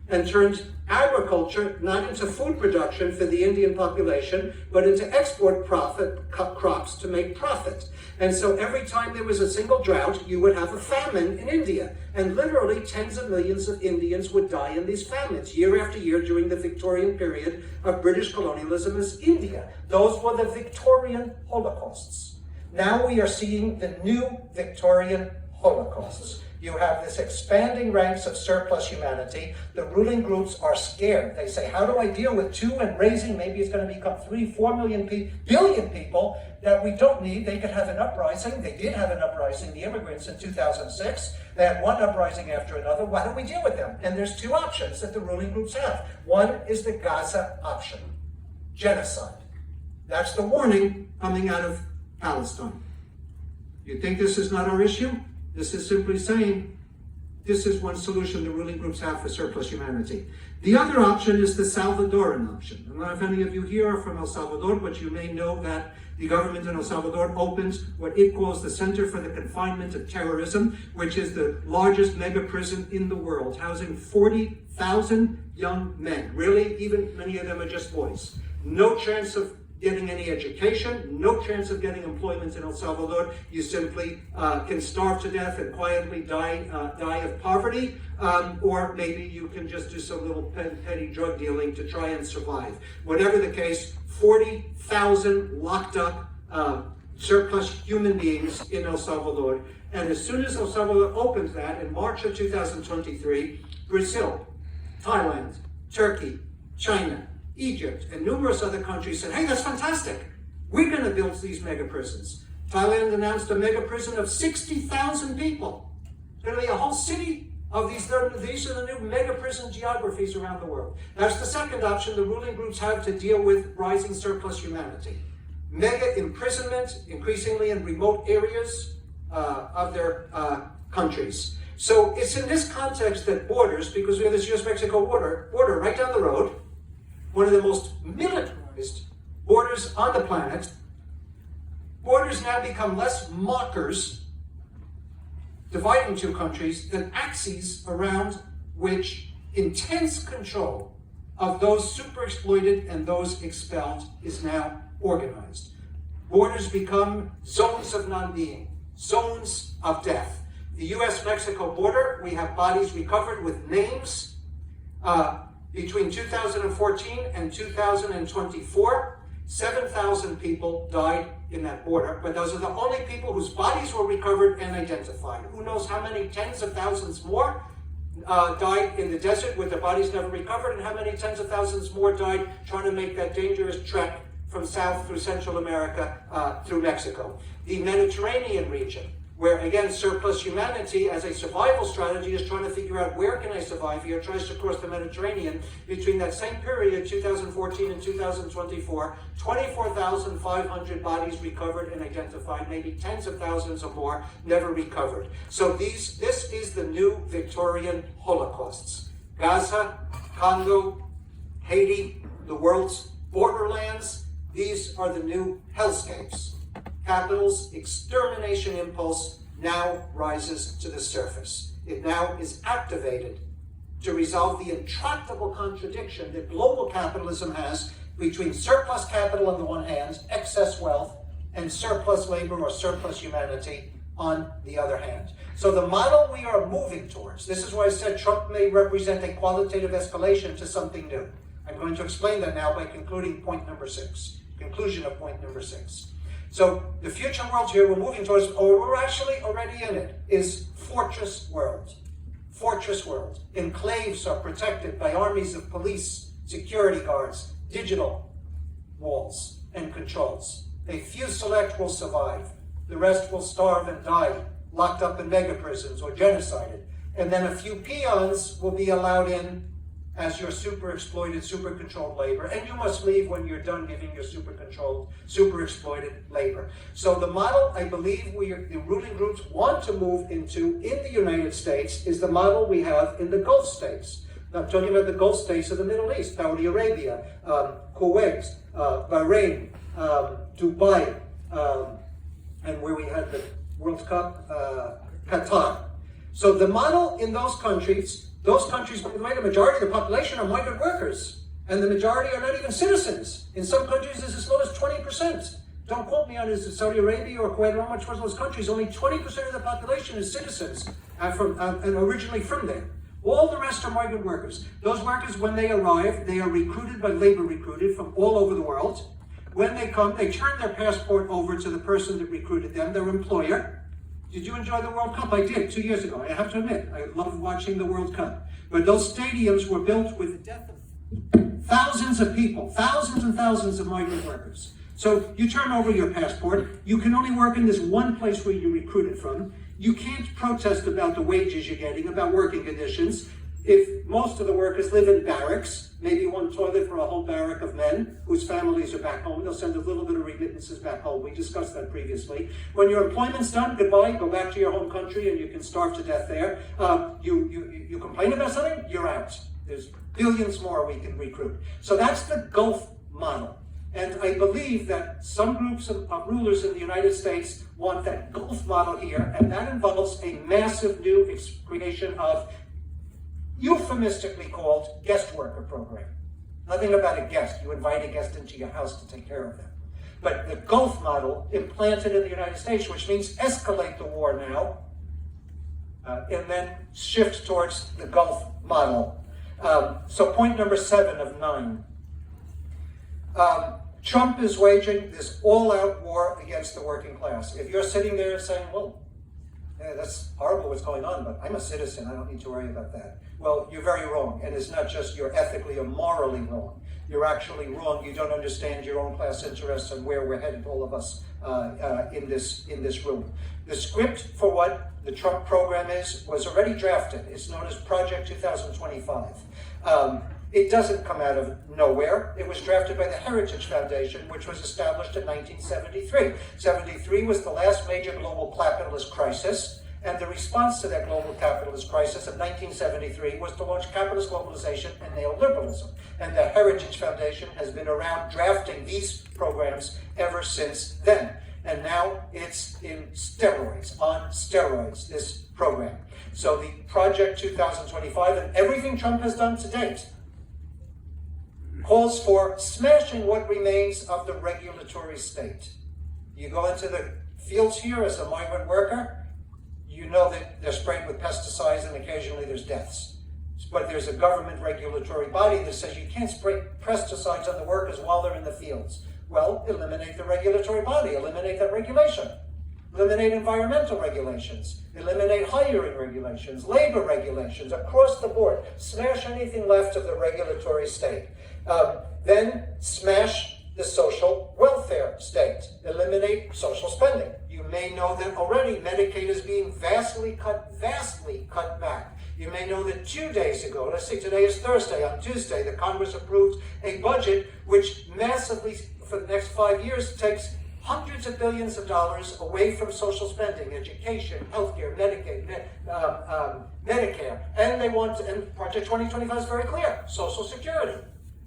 and turned agriculture not into food production for the Indian population, but into export crops to make profit. And so every time there was a single drought, you would have a famine in India. And literally tens of millions of Indians would die in these famines year after year during the Victorian period of British colonialism in India. Those were the Victorian Holocausts. Now we are seeing the new Victorian Holocausts. You have this expanding ranks of surplus humanity. The ruling groups are scared. They say, how do I deal with 2 and raising? Maybe it's going to become 3-4 billion people that we don't need. They could have an uprising. They did have an uprising, the immigrants, in 2006. They had one uprising after another. Why don't we deal with them? And there's 2 options that the ruling groups have. One is the Gaza option, genocide. That's the warning coming out of Palestine. You think this is not our issue? This is simply saying, this is one solution the ruling groups have for surplus humanity. The other option is the Salvadoran option. I don't know if any of you here are from El Salvador, but you may know that the government in El Salvador opens what it calls the Center for the Confinement of Terrorism, which is the largest mega prison in the world, housing 40,000 young men. Really, even many of them are just boys. No chance of getting any education, no chance of getting employment in El Salvador. You simply can starve to death and quietly die of poverty, or maybe you can just do some little petty drug dealing to try and survive. Whatever the case, 40,000 locked up surplus human beings in El Salvador. And as soon as El Salvador opens that in March of 2023, Brazil, Thailand, Turkey, China, Egypt, and numerous other countries said, hey, that's fantastic. We're going to build these mega prisons. Thailand announced a mega prison of 60,000 people. It's going to be a whole city of these. These are the new mega prison geographies around the world. That's the second option the ruling groups have to deal with rising surplus humanity. Mega imprisonment, increasingly in remote areas of their countries. So it's in this context that borders, because we have this US-Mexico border right down the road, one of the most militarized borders on the planet, borders now become less markers dividing 2 countries than axes around which intense control of those super exploited and those expelled is now organized. Borders become zones of non-being, zones of death. The US-Mexico border, we have bodies recovered with names. Between 2014 and 2024, 7,000 people died in that border, but those are the only people whose bodies were recovered and identified. Who knows how many tens of thousands more died in the desert with their bodies never recovered, and how many tens of thousands more died trying to make that dangerous trek from South through Central America through Mexico. The Mediterranean region, where again, surplus humanity as a survival strategy is trying to figure out where can I survive here, tries to cross the Mediterranean. Between that same period, 2014 and 2024, 24,500 bodies recovered and identified, maybe tens of thousands or more never recovered. So this is the new Victorian Holocausts. Gaza, Congo, Haiti, the world's borderlands, these are the new hellscapes. Capital's extermination impulse now rises to the surface. It now is activated to resolve the intractable contradiction that global capitalism has between surplus capital on the one hand, excess wealth, and surplus labor or surplus humanity on the other hand. So the model we are moving towards, this is why I said Trump may represent a qualitative escalation to something new. I'm going to explain that now by concluding point number 6. Conclusion of point number 6. So the future world here we're moving towards, or we're actually already in it, is fortress world. Fortress world. Enclaves are protected by armies of police, security guards, digital walls and controls. A few select will survive. The rest will starve and die, locked up in mega prisons or genocided. And then a few peons will be allowed in as your super exploited, super controlled labor, and you must leave when you're done giving your super controlled, super exploited labor. So the model I believe the ruling groups want to move into in the United States is the model we have in the Gulf states. Now, I'm talking about the Gulf states of the Middle East, Saudi Arabia, Kuwait, Bahrain, Dubai, and where we had the World Cup, Qatar. So the model in those countries, by the way, the majority of the population are migrant workers, and the majority are not even citizens. In some countries, it's as low as 20%. Don't quote me on it, is Saudi Arabia or Kuwait, how much was those countries? Only 20% of the population is citizens and originally from there. All the rest are migrant workers. Those workers, when they arrive, they are recruited by labor recruited from all over the world. When they come, they turn their passport over to the person that recruited them, their employer. Did you enjoy the World Cup? I did 2 years ago. I have to admit, I loved watching the World Cup. But those stadiums were built with the death of thousands of people, thousands and thousands of migrant workers. So you turn over your passport. You can only work in this one place where you're recruited from. You can't protest about the wages you're getting, about working conditions. If most of the workers live in barracks, maybe one toilet for a whole barrack of men whose families are back home, they'll send a little bit of remittances back home. We discussed that previously. When your employment's done, goodbye, go back to your home country and you can starve to death there. You complain about something, you're out. There's billions more we can recruit. So that's the Gulf model. And I believe that some groups of rulers in the United States want that Gulf model here, and that involves a massive new creation of euphemistically called guest worker program. Nothing about a guest. You invite a guest into your house to take care of them. But the Gulf model implanted in the United States, which means escalate the war now, and then shift towards the Gulf model. So point number 7 of 9. Trump is waging this all-out war against the working class. If you're sitting there saying, well, yeah, that's horrible what's going on, but I'm a citizen, I don't need to worry about that. Well, you're very wrong, and it's not just you're ethically or morally wrong. You're actually wrong. You don't understand your own class interests and where we're headed, all of us in this room. The script for what the Trump program was already drafted. It's known as Project 2025. It doesn't come out of nowhere. It was drafted by the Heritage Foundation, which was established in 1973. 73 was the last major global capitalist crisis, and the response to that global capitalist crisis of 1973 was to launch capitalist globalization and neoliberalism. And the Heritage Foundation has been around drafting these programs ever since then. And now it's in steroids, on steroids, this program. So the Project 2025 and everything Trump has done to date calls for smashing what remains of the regulatory state. You go into the fields here as a migrant worker, you know that they're sprayed with pesticides and occasionally there's deaths. But there's a government regulatory body that says you can't spray pesticides on the workers while they're in the fields. Well, eliminate the regulatory body, eliminate that regulation. Eliminate environmental regulations, eliminate hiring regulations, labor regulations, across the board. Smash anything left of the regulatory state. Then smash the social welfare state, eliminate social spending. You may know that already Medicaid is being vastly cut back. You may know that 2 days ago, let's see, today is Thursday, on Tuesday, the Congress approved a budget which massively, for the next 5 years, takes hundreds of billions of dollars away from social spending, education, healthcare, Medicaid, Medicare, and they want, and Project 2025 is very clear, Social Security,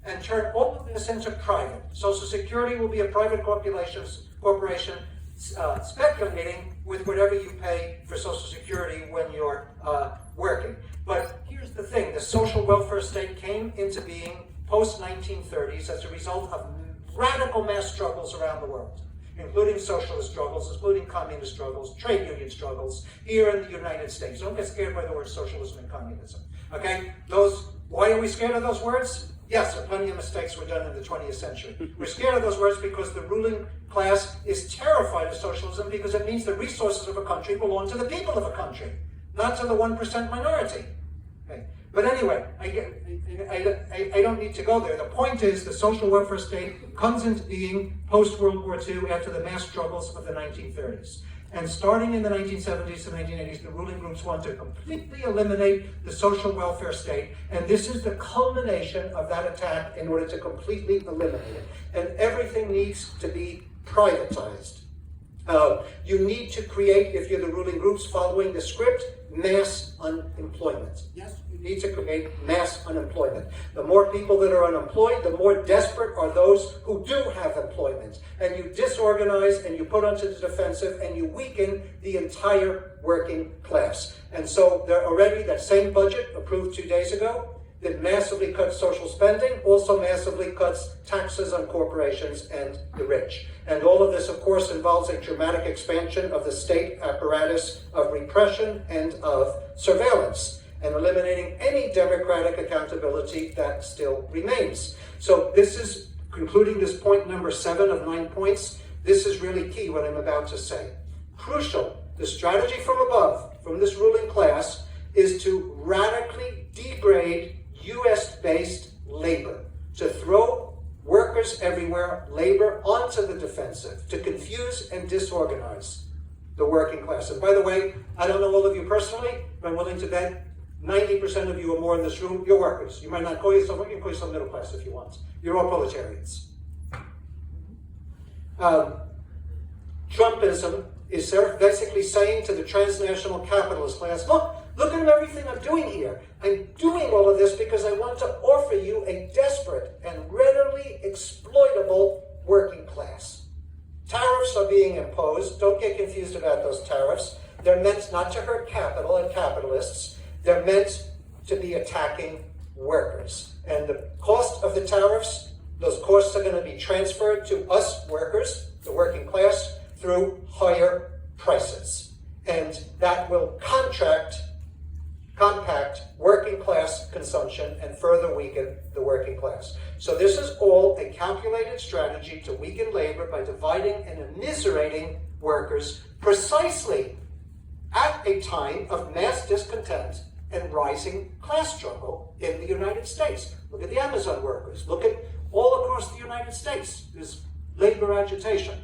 and turn all of this into private. Social Security will be a private corporation speculating with whatever you pay for Social Security when you're working. But here's the thing, the social welfare state came into being post-1930s as a result of radical mass struggles around the world, including socialist struggles, including communist struggles, trade union struggles, here in the United States. Don't get scared by the words socialism and communism, okay? Why are we scared of those words? Yes, plenty of mistakes were done in the 20th century. We're scared of those words because the ruling class is terrified of socialism because it means the resources of a country belong to the people of a country, not to the 1% minority. Okay. But anyway, I don't need to go there. The point is the social welfare state comes into being post-World War II after the mass struggles of the 1930s. And starting in the 1970s and 1980s, the ruling groups want to completely eliminate the social welfare state. And this is the culmination of that attack in order to completely eliminate it. And everything needs to be privatized. You need to create, if you're the ruling groups following the script, mass unemployment. Yes, you need to create mass unemployment. The more people that are unemployed, the more desperate are those who do have employment. And you disorganize and you put onto the defensive and you weaken the entire working class. And so there already, that same budget approved 2 days ago, that massively cuts social spending, also massively cuts taxes on corporations and the rich. And all of this, of course, involves a dramatic expansion of the state apparatus of repression and of surveillance, and eliminating any democratic accountability that still remains. So this is, concluding this point number 7 of 9 points, this is really key, what I'm about to say. Crucial, the strategy from above, from this ruling class, is to radically degrade US-based labor, to throw workers everywhere, labor onto the defensive, to confuse and disorganize the working class. And by the way, I don't know all of you personally, but I'm willing to bet 90% of you or more in this room, you're workers. You might not call yourself, you can call yourself middle class if you want. You're all proletarians. Trumpism is basically saying to the transnational capitalist class, look at everything I'm doing here. I'm doing all of this because I want to offer you a desperate and readily exploitable working class. Tariffs are being imposed. Don't get confused about those tariffs. They're meant not to hurt capital and capitalists. They're meant to be attacking workers. And the cost of the tariffs, those costs are going to be transferred to us workers, the working class, through higher prices. And that will compact working class consumption and further weaken the working class. So this is all a calculated strategy to weaken labor by dividing and immiserating workers precisely at a time of mass discontent and rising class struggle in the United States. Look at the Amazon workers. Look at all across the United States. There's labor agitation.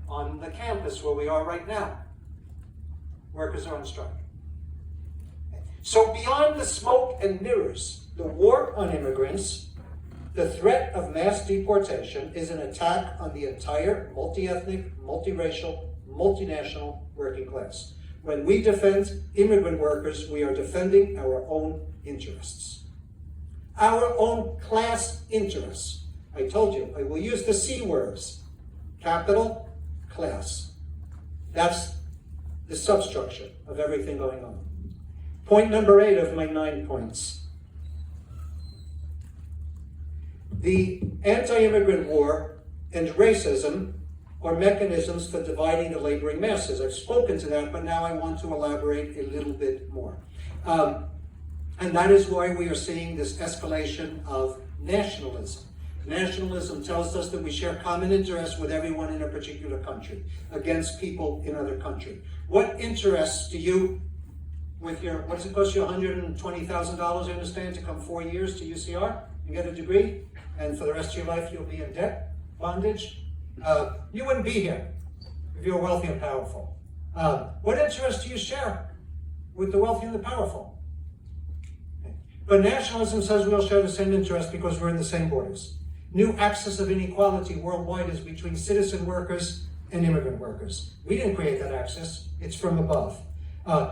On the campus where we are right now, workers are on strike. So beyond the smoke and mirrors, the war on immigrants, the threat of mass deportation is an attack on the entire multi-ethnic, multiracial, multinational working class. When we defend immigrant workers, we are defending our own interests. Our own class interests. I told you, I will use the C words. Capital, class. That's the substructure of everything going on. Point number 8 of my 9 points. The anti-immigrant war and racism are mechanisms for dividing the laboring masses. I've spoken to that, but now I want to elaborate a little bit more. And that is why we are seeing this escalation of nationalism. Nationalism tells us that we share common interests with everyone in a particular country against people in other countries. What interests do you with your, what does it cost you, $120,000, I understand, to come 4 years to UCR and get a degree, and for the rest of your life you'll be in debt, bondage. You wouldn't be here if you were wealthy and powerful. What interest do you share with the wealthy and the powerful? But nationalism says we'll share the same interest because we're in the same borders. New axis of inequality worldwide is between citizen workers and immigrant workers. We didn't create that axis, it's from above.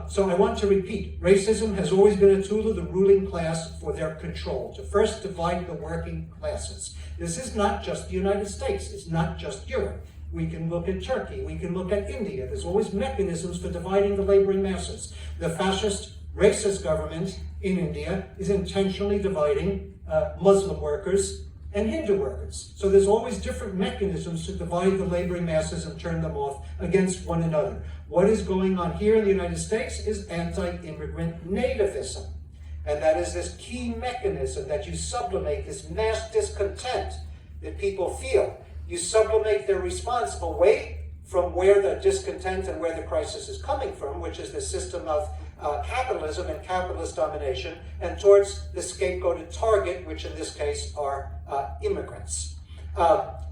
So I want to repeat, racism has always been a tool of the ruling class for their control, to first divide the working classes. This is not just the United States, it's not just Europe. We can look at Turkey, we can look at India. There's always mechanisms for dividing the laboring masses. The fascist, racist government in India is intentionally dividing Muslim workers and Hindu workers. So there's always different mechanisms to divide the laboring masses and turn them off against one another. What is going on here in the United States is anti-immigrant nativism. And that is this key mechanism that you sublimate this mass discontent that people feel. You sublimate their response away from where the discontent and where the crisis is coming from, which is the system of capitalism and capitalist domination, and towards the scapegoated target, which in this case are immigrants.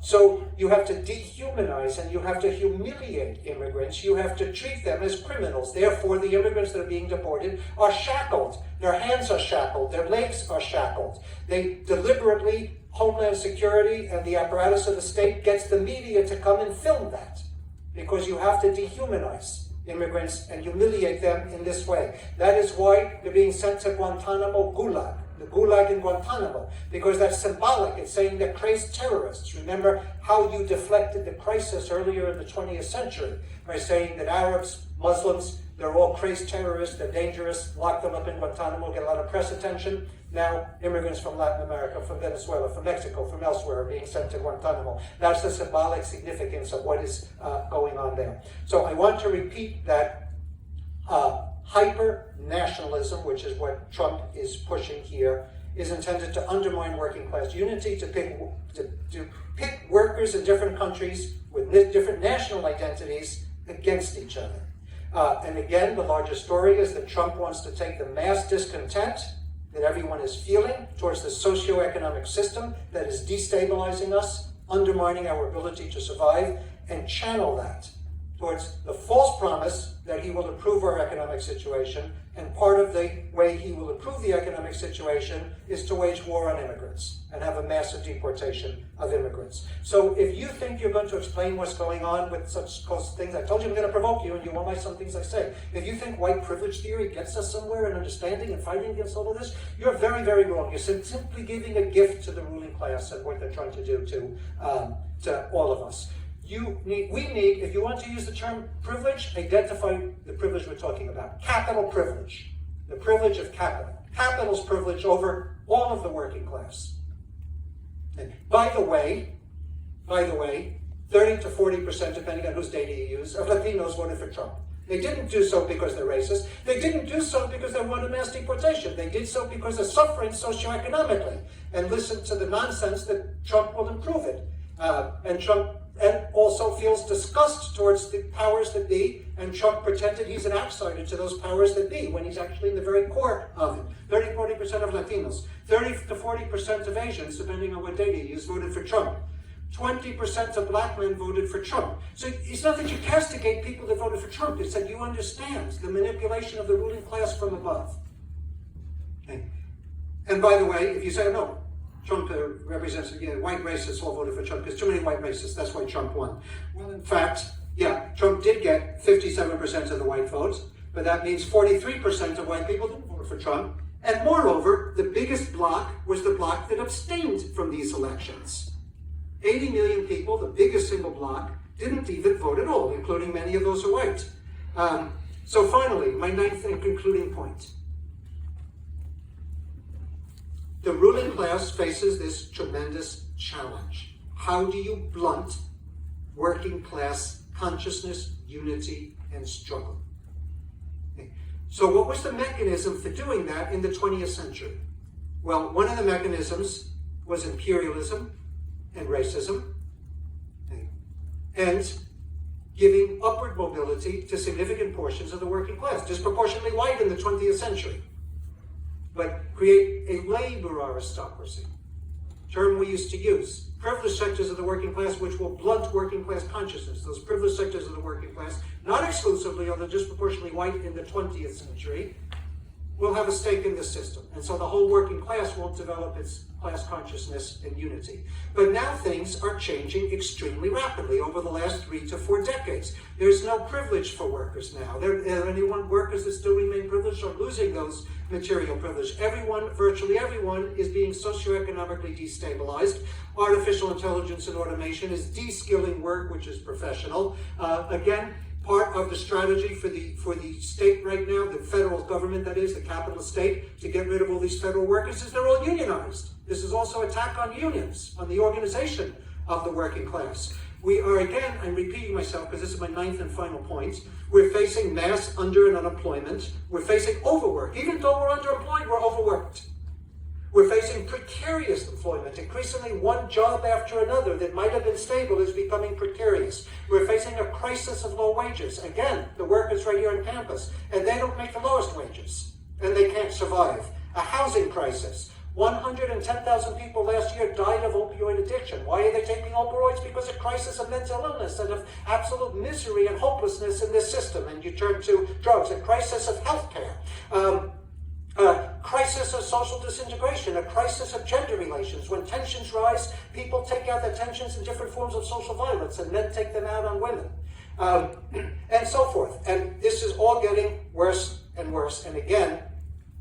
So you have to dehumanize and you have to humiliate immigrants. You have to treat them as criminals. Therefore, the immigrants that are being deported are shackled. Their hands are shackled. Their legs are shackled. They deliberately, Homeland Security and the apparatus of the state gets the media to come and film that, because you have to dehumanize immigrants and humiliate them in this way. That is why they're being sent to Guantanamo Gulag, the Gulag in Guantanamo, because that's symbolic. It's saying they're crazed terrorists. Remember how you deflected the crisis earlier in the 20th century by saying that Arabs, Muslims, they're all crazed terrorists, they're dangerous, lock them up in Guantanamo, get a lot of press attention. Now, immigrants from Latin America, from Venezuela, from Mexico, from elsewhere are being sent to Guantanamo. That's the symbolic significance of what is going on there. So I want to repeat that hyper-nationalism, which is what Trump is pushing here, is intended to undermine working class unity, to pit workers in different countries with different national identities against each other. And again, the larger story is that Trump wants to take the mass discontent that everyone is feeling towards the socioeconomic system that is destabilizing us, undermining our ability to survive, and channel that towards the false promise that he will improve our economic situation. And part of the way he will improve the economic situation is to wage war on immigrants and have a massive deportation of immigrants. So if you think you're going to explain what's going on with such things, I told you I'm going to provoke you and you won't like some things I say. If you think white privilege theory gets us somewhere in understanding and fighting against all of this, you're very, very wrong. You're simply giving a gift to the ruling class and what they're trying to do to all of us. We need, if you want to use the term privilege, identify the privilege we're talking about. Capital privilege. The privilege of capital. Capital's privilege over all of the working class. And by the way, 30 to 40%, depending on whose data you use, of Latinos voted for Trump. They didn't do so because they're racist. They didn't do so because they wanted mass deportation. They did so because they're suffering socioeconomically. And listen to the nonsense that Trump will improve it. And also feels disgust towards the powers that be, and Trump pretended he's an outsider to those powers that be when he's actually in the very core of it. 30-40% of Latinos, 30 to 40% of Asians, depending on what data you use, voted for Trump. 20% of black men voted for Trump. So it's not that you castigate people that voted for Trump, it's that you understand the manipulation of the ruling class from above. Okay. And by the way, if you say, no, Trump represents, white racists all voted for Trump because too many white racists, that's why Trump won. Well, in fact, Trump did get 57% of the white votes, but that means 43% of white people didn't vote for Trump. And moreover, the biggest bloc was the bloc that abstained from these elections. 80 million people, the biggest single bloc, didn't even vote at all, including many of those who are white. So finally, my ninth and concluding point. The ruling class faces this tremendous challenge. How do you blunt working class consciousness, unity, and struggle? Okay. So what was the mechanism for doing that in the 20th century? Well, one of the mechanisms was imperialism and racism. Okay. And giving upward mobility to significant portions of the working class, disproportionately white in the 20th century, but create a labor aristocracy, term we used to use. Privileged sectors of the working class which will blunt working class consciousness. Those privileged sectors of the working class, not exclusively, although disproportionately white in the 20th century, will have a stake in this system. And so the whole working class won't develop its class consciousness and unity. But now things are changing extremely rapidly over the last 3 to 4 decades. There's no privilege for workers now. Are anyone workers that still remain privileged or losing those material privilege? Everyone, virtually everyone, is being socioeconomically destabilized. Artificial intelligence and automation is de-skilling work, which is professional. Again, part of the strategy for the state right now, the federal government, that is, the capital state, to get rid of all these federal workers is they're all unionized. This is also an attack on unions, on the organization of the working class. We are, again, I'm repeating myself because this is my 9th and final point, we're facing mass under and unemployment. We're facing overwork. Even though we're underemployed, we're overworked. We're facing precarious employment. Increasingly, one job after another that might have been stable is becoming precarious. We're facing a crisis of low wages. Again, the workers right here on campus, and they don't make the lowest wages, and they can't survive. A housing crisis. 110,000 people last year died of opioid addiction. Why are they taking opioids? Because of crisis of mental illness and of absolute misery and hopelessness in this system, and you turn to drugs. A crisis of healthcare. A crisis of social disintegration, a crisis of gender relations. When tensions rise, people take out their tensions in different forms of social violence, and men take them out on women, and so forth. And this is all getting worse and worse. And again,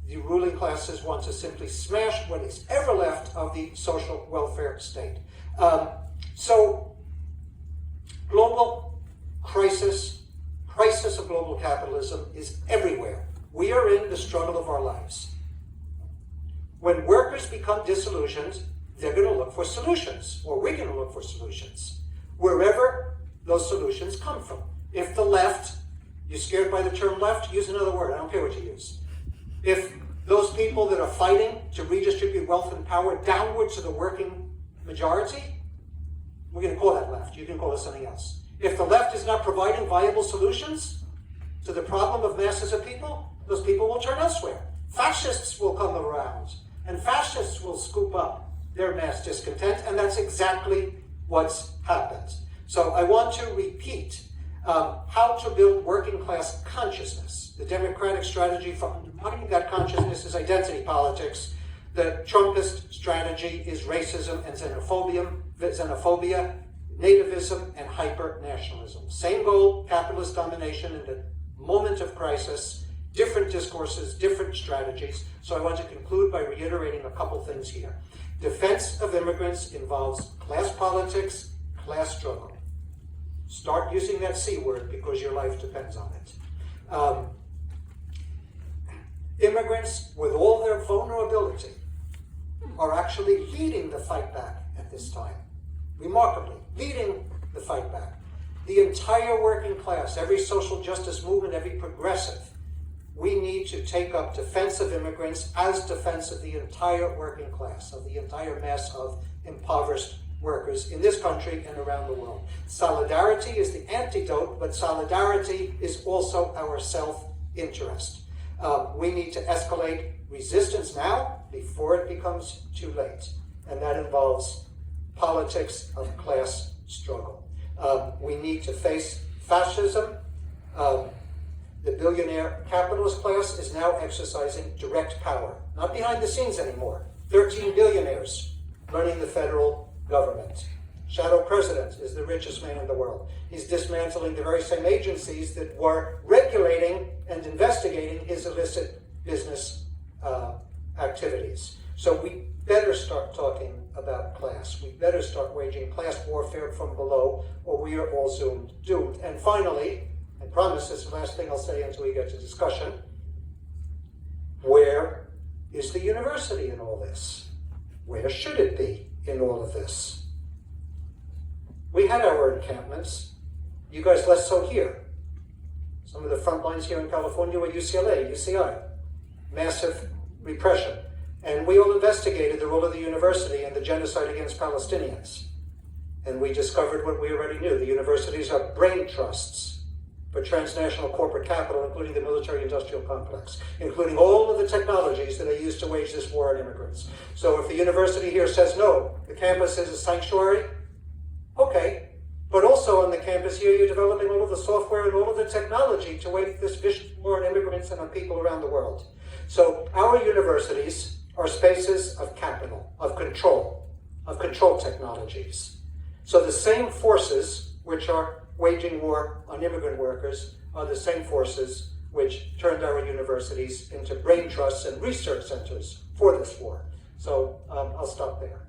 the ruling classes want to simply smash what is ever left of the social welfare state. So, global crisis of global capitalism is everywhere. We are in the struggle of our lives. When workers become disillusioned, they're going to look for solutions, or we're going to look for solutions, wherever those solutions come from. If the left, you're scared by the term left, use another word, I don't care what you use. If those people that are fighting to redistribute wealth and power downward to the working majority, we're going to call that left. You can call it something else. If the left is not providing viable solutions to the problem of masses of people, those people will turn elsewhere. Fascists will come around, and fascists will scoop up their mass discontent, and that's exactly what's happened. So I want to repeat how to build working class consciousness. The Democratic strategy for undermining that consciousness is identity politics. The Trumpist strategy is racism and xenophobia, nativism, and hyper-nationalism. Same goal, capitalist domination in the moment of crisis, different discourses, different strategies. So I want to conclude by reiterating a couple things here. Defense of immigrants involves class politics, class struggle. Start using that C word because your life depends on it. Immigrants, with all their vulnerability, are actually leading the fight back at this time. Remarkably, leading the fight back. The entire working class, every social justice movement, every progressive, we need to take up defense of immigrants as defense of the entire working class, of the entire mass of impoverished workers in this country and around the world. Solidarity is the antidote, but solidarity is also our self-interest. We need to escalate resistance now before it becomes too late, and that involves politics of class struggle. We need to face fascism. The billionaire capitalist class is now exercising direct power, not behind the scenes anymore. 13 billionaires running the federal government. Shadow president is the richest man in the world. He's dismantling the very same agencies that were regulating and investigating his illicit business activities. So we better start talking about class. We better start waging class warfare from below, or we are all doomed. And finally, I promise this is the last thing I'll say until we get to discussion, where is the university in all this? Where should it be in all of this? We had our encampments. You guys less so here. Some of the front lines here in California were UCLA, UCI. Massive repression. And we all investigated the role of the university in the genocide against Palestinians. And we discovered what we already knew. The universities are brain trusts for transnational corporate capital, including the military-industrial complex, including all of the technologies that are used to wage this war on immigrants. So if the university here says, no, the campus is a sanctuary, okay. But also on the campus here, you're developing all of the software and all of the technology to wage this vicious war on immigrants and on people around the world. So our universities are spaces of capital, of control technologies. So the same forces which are waging war on immigrant workers are the same forces which turned our universities into brain trusts and research centers for this war. So I'll stop there.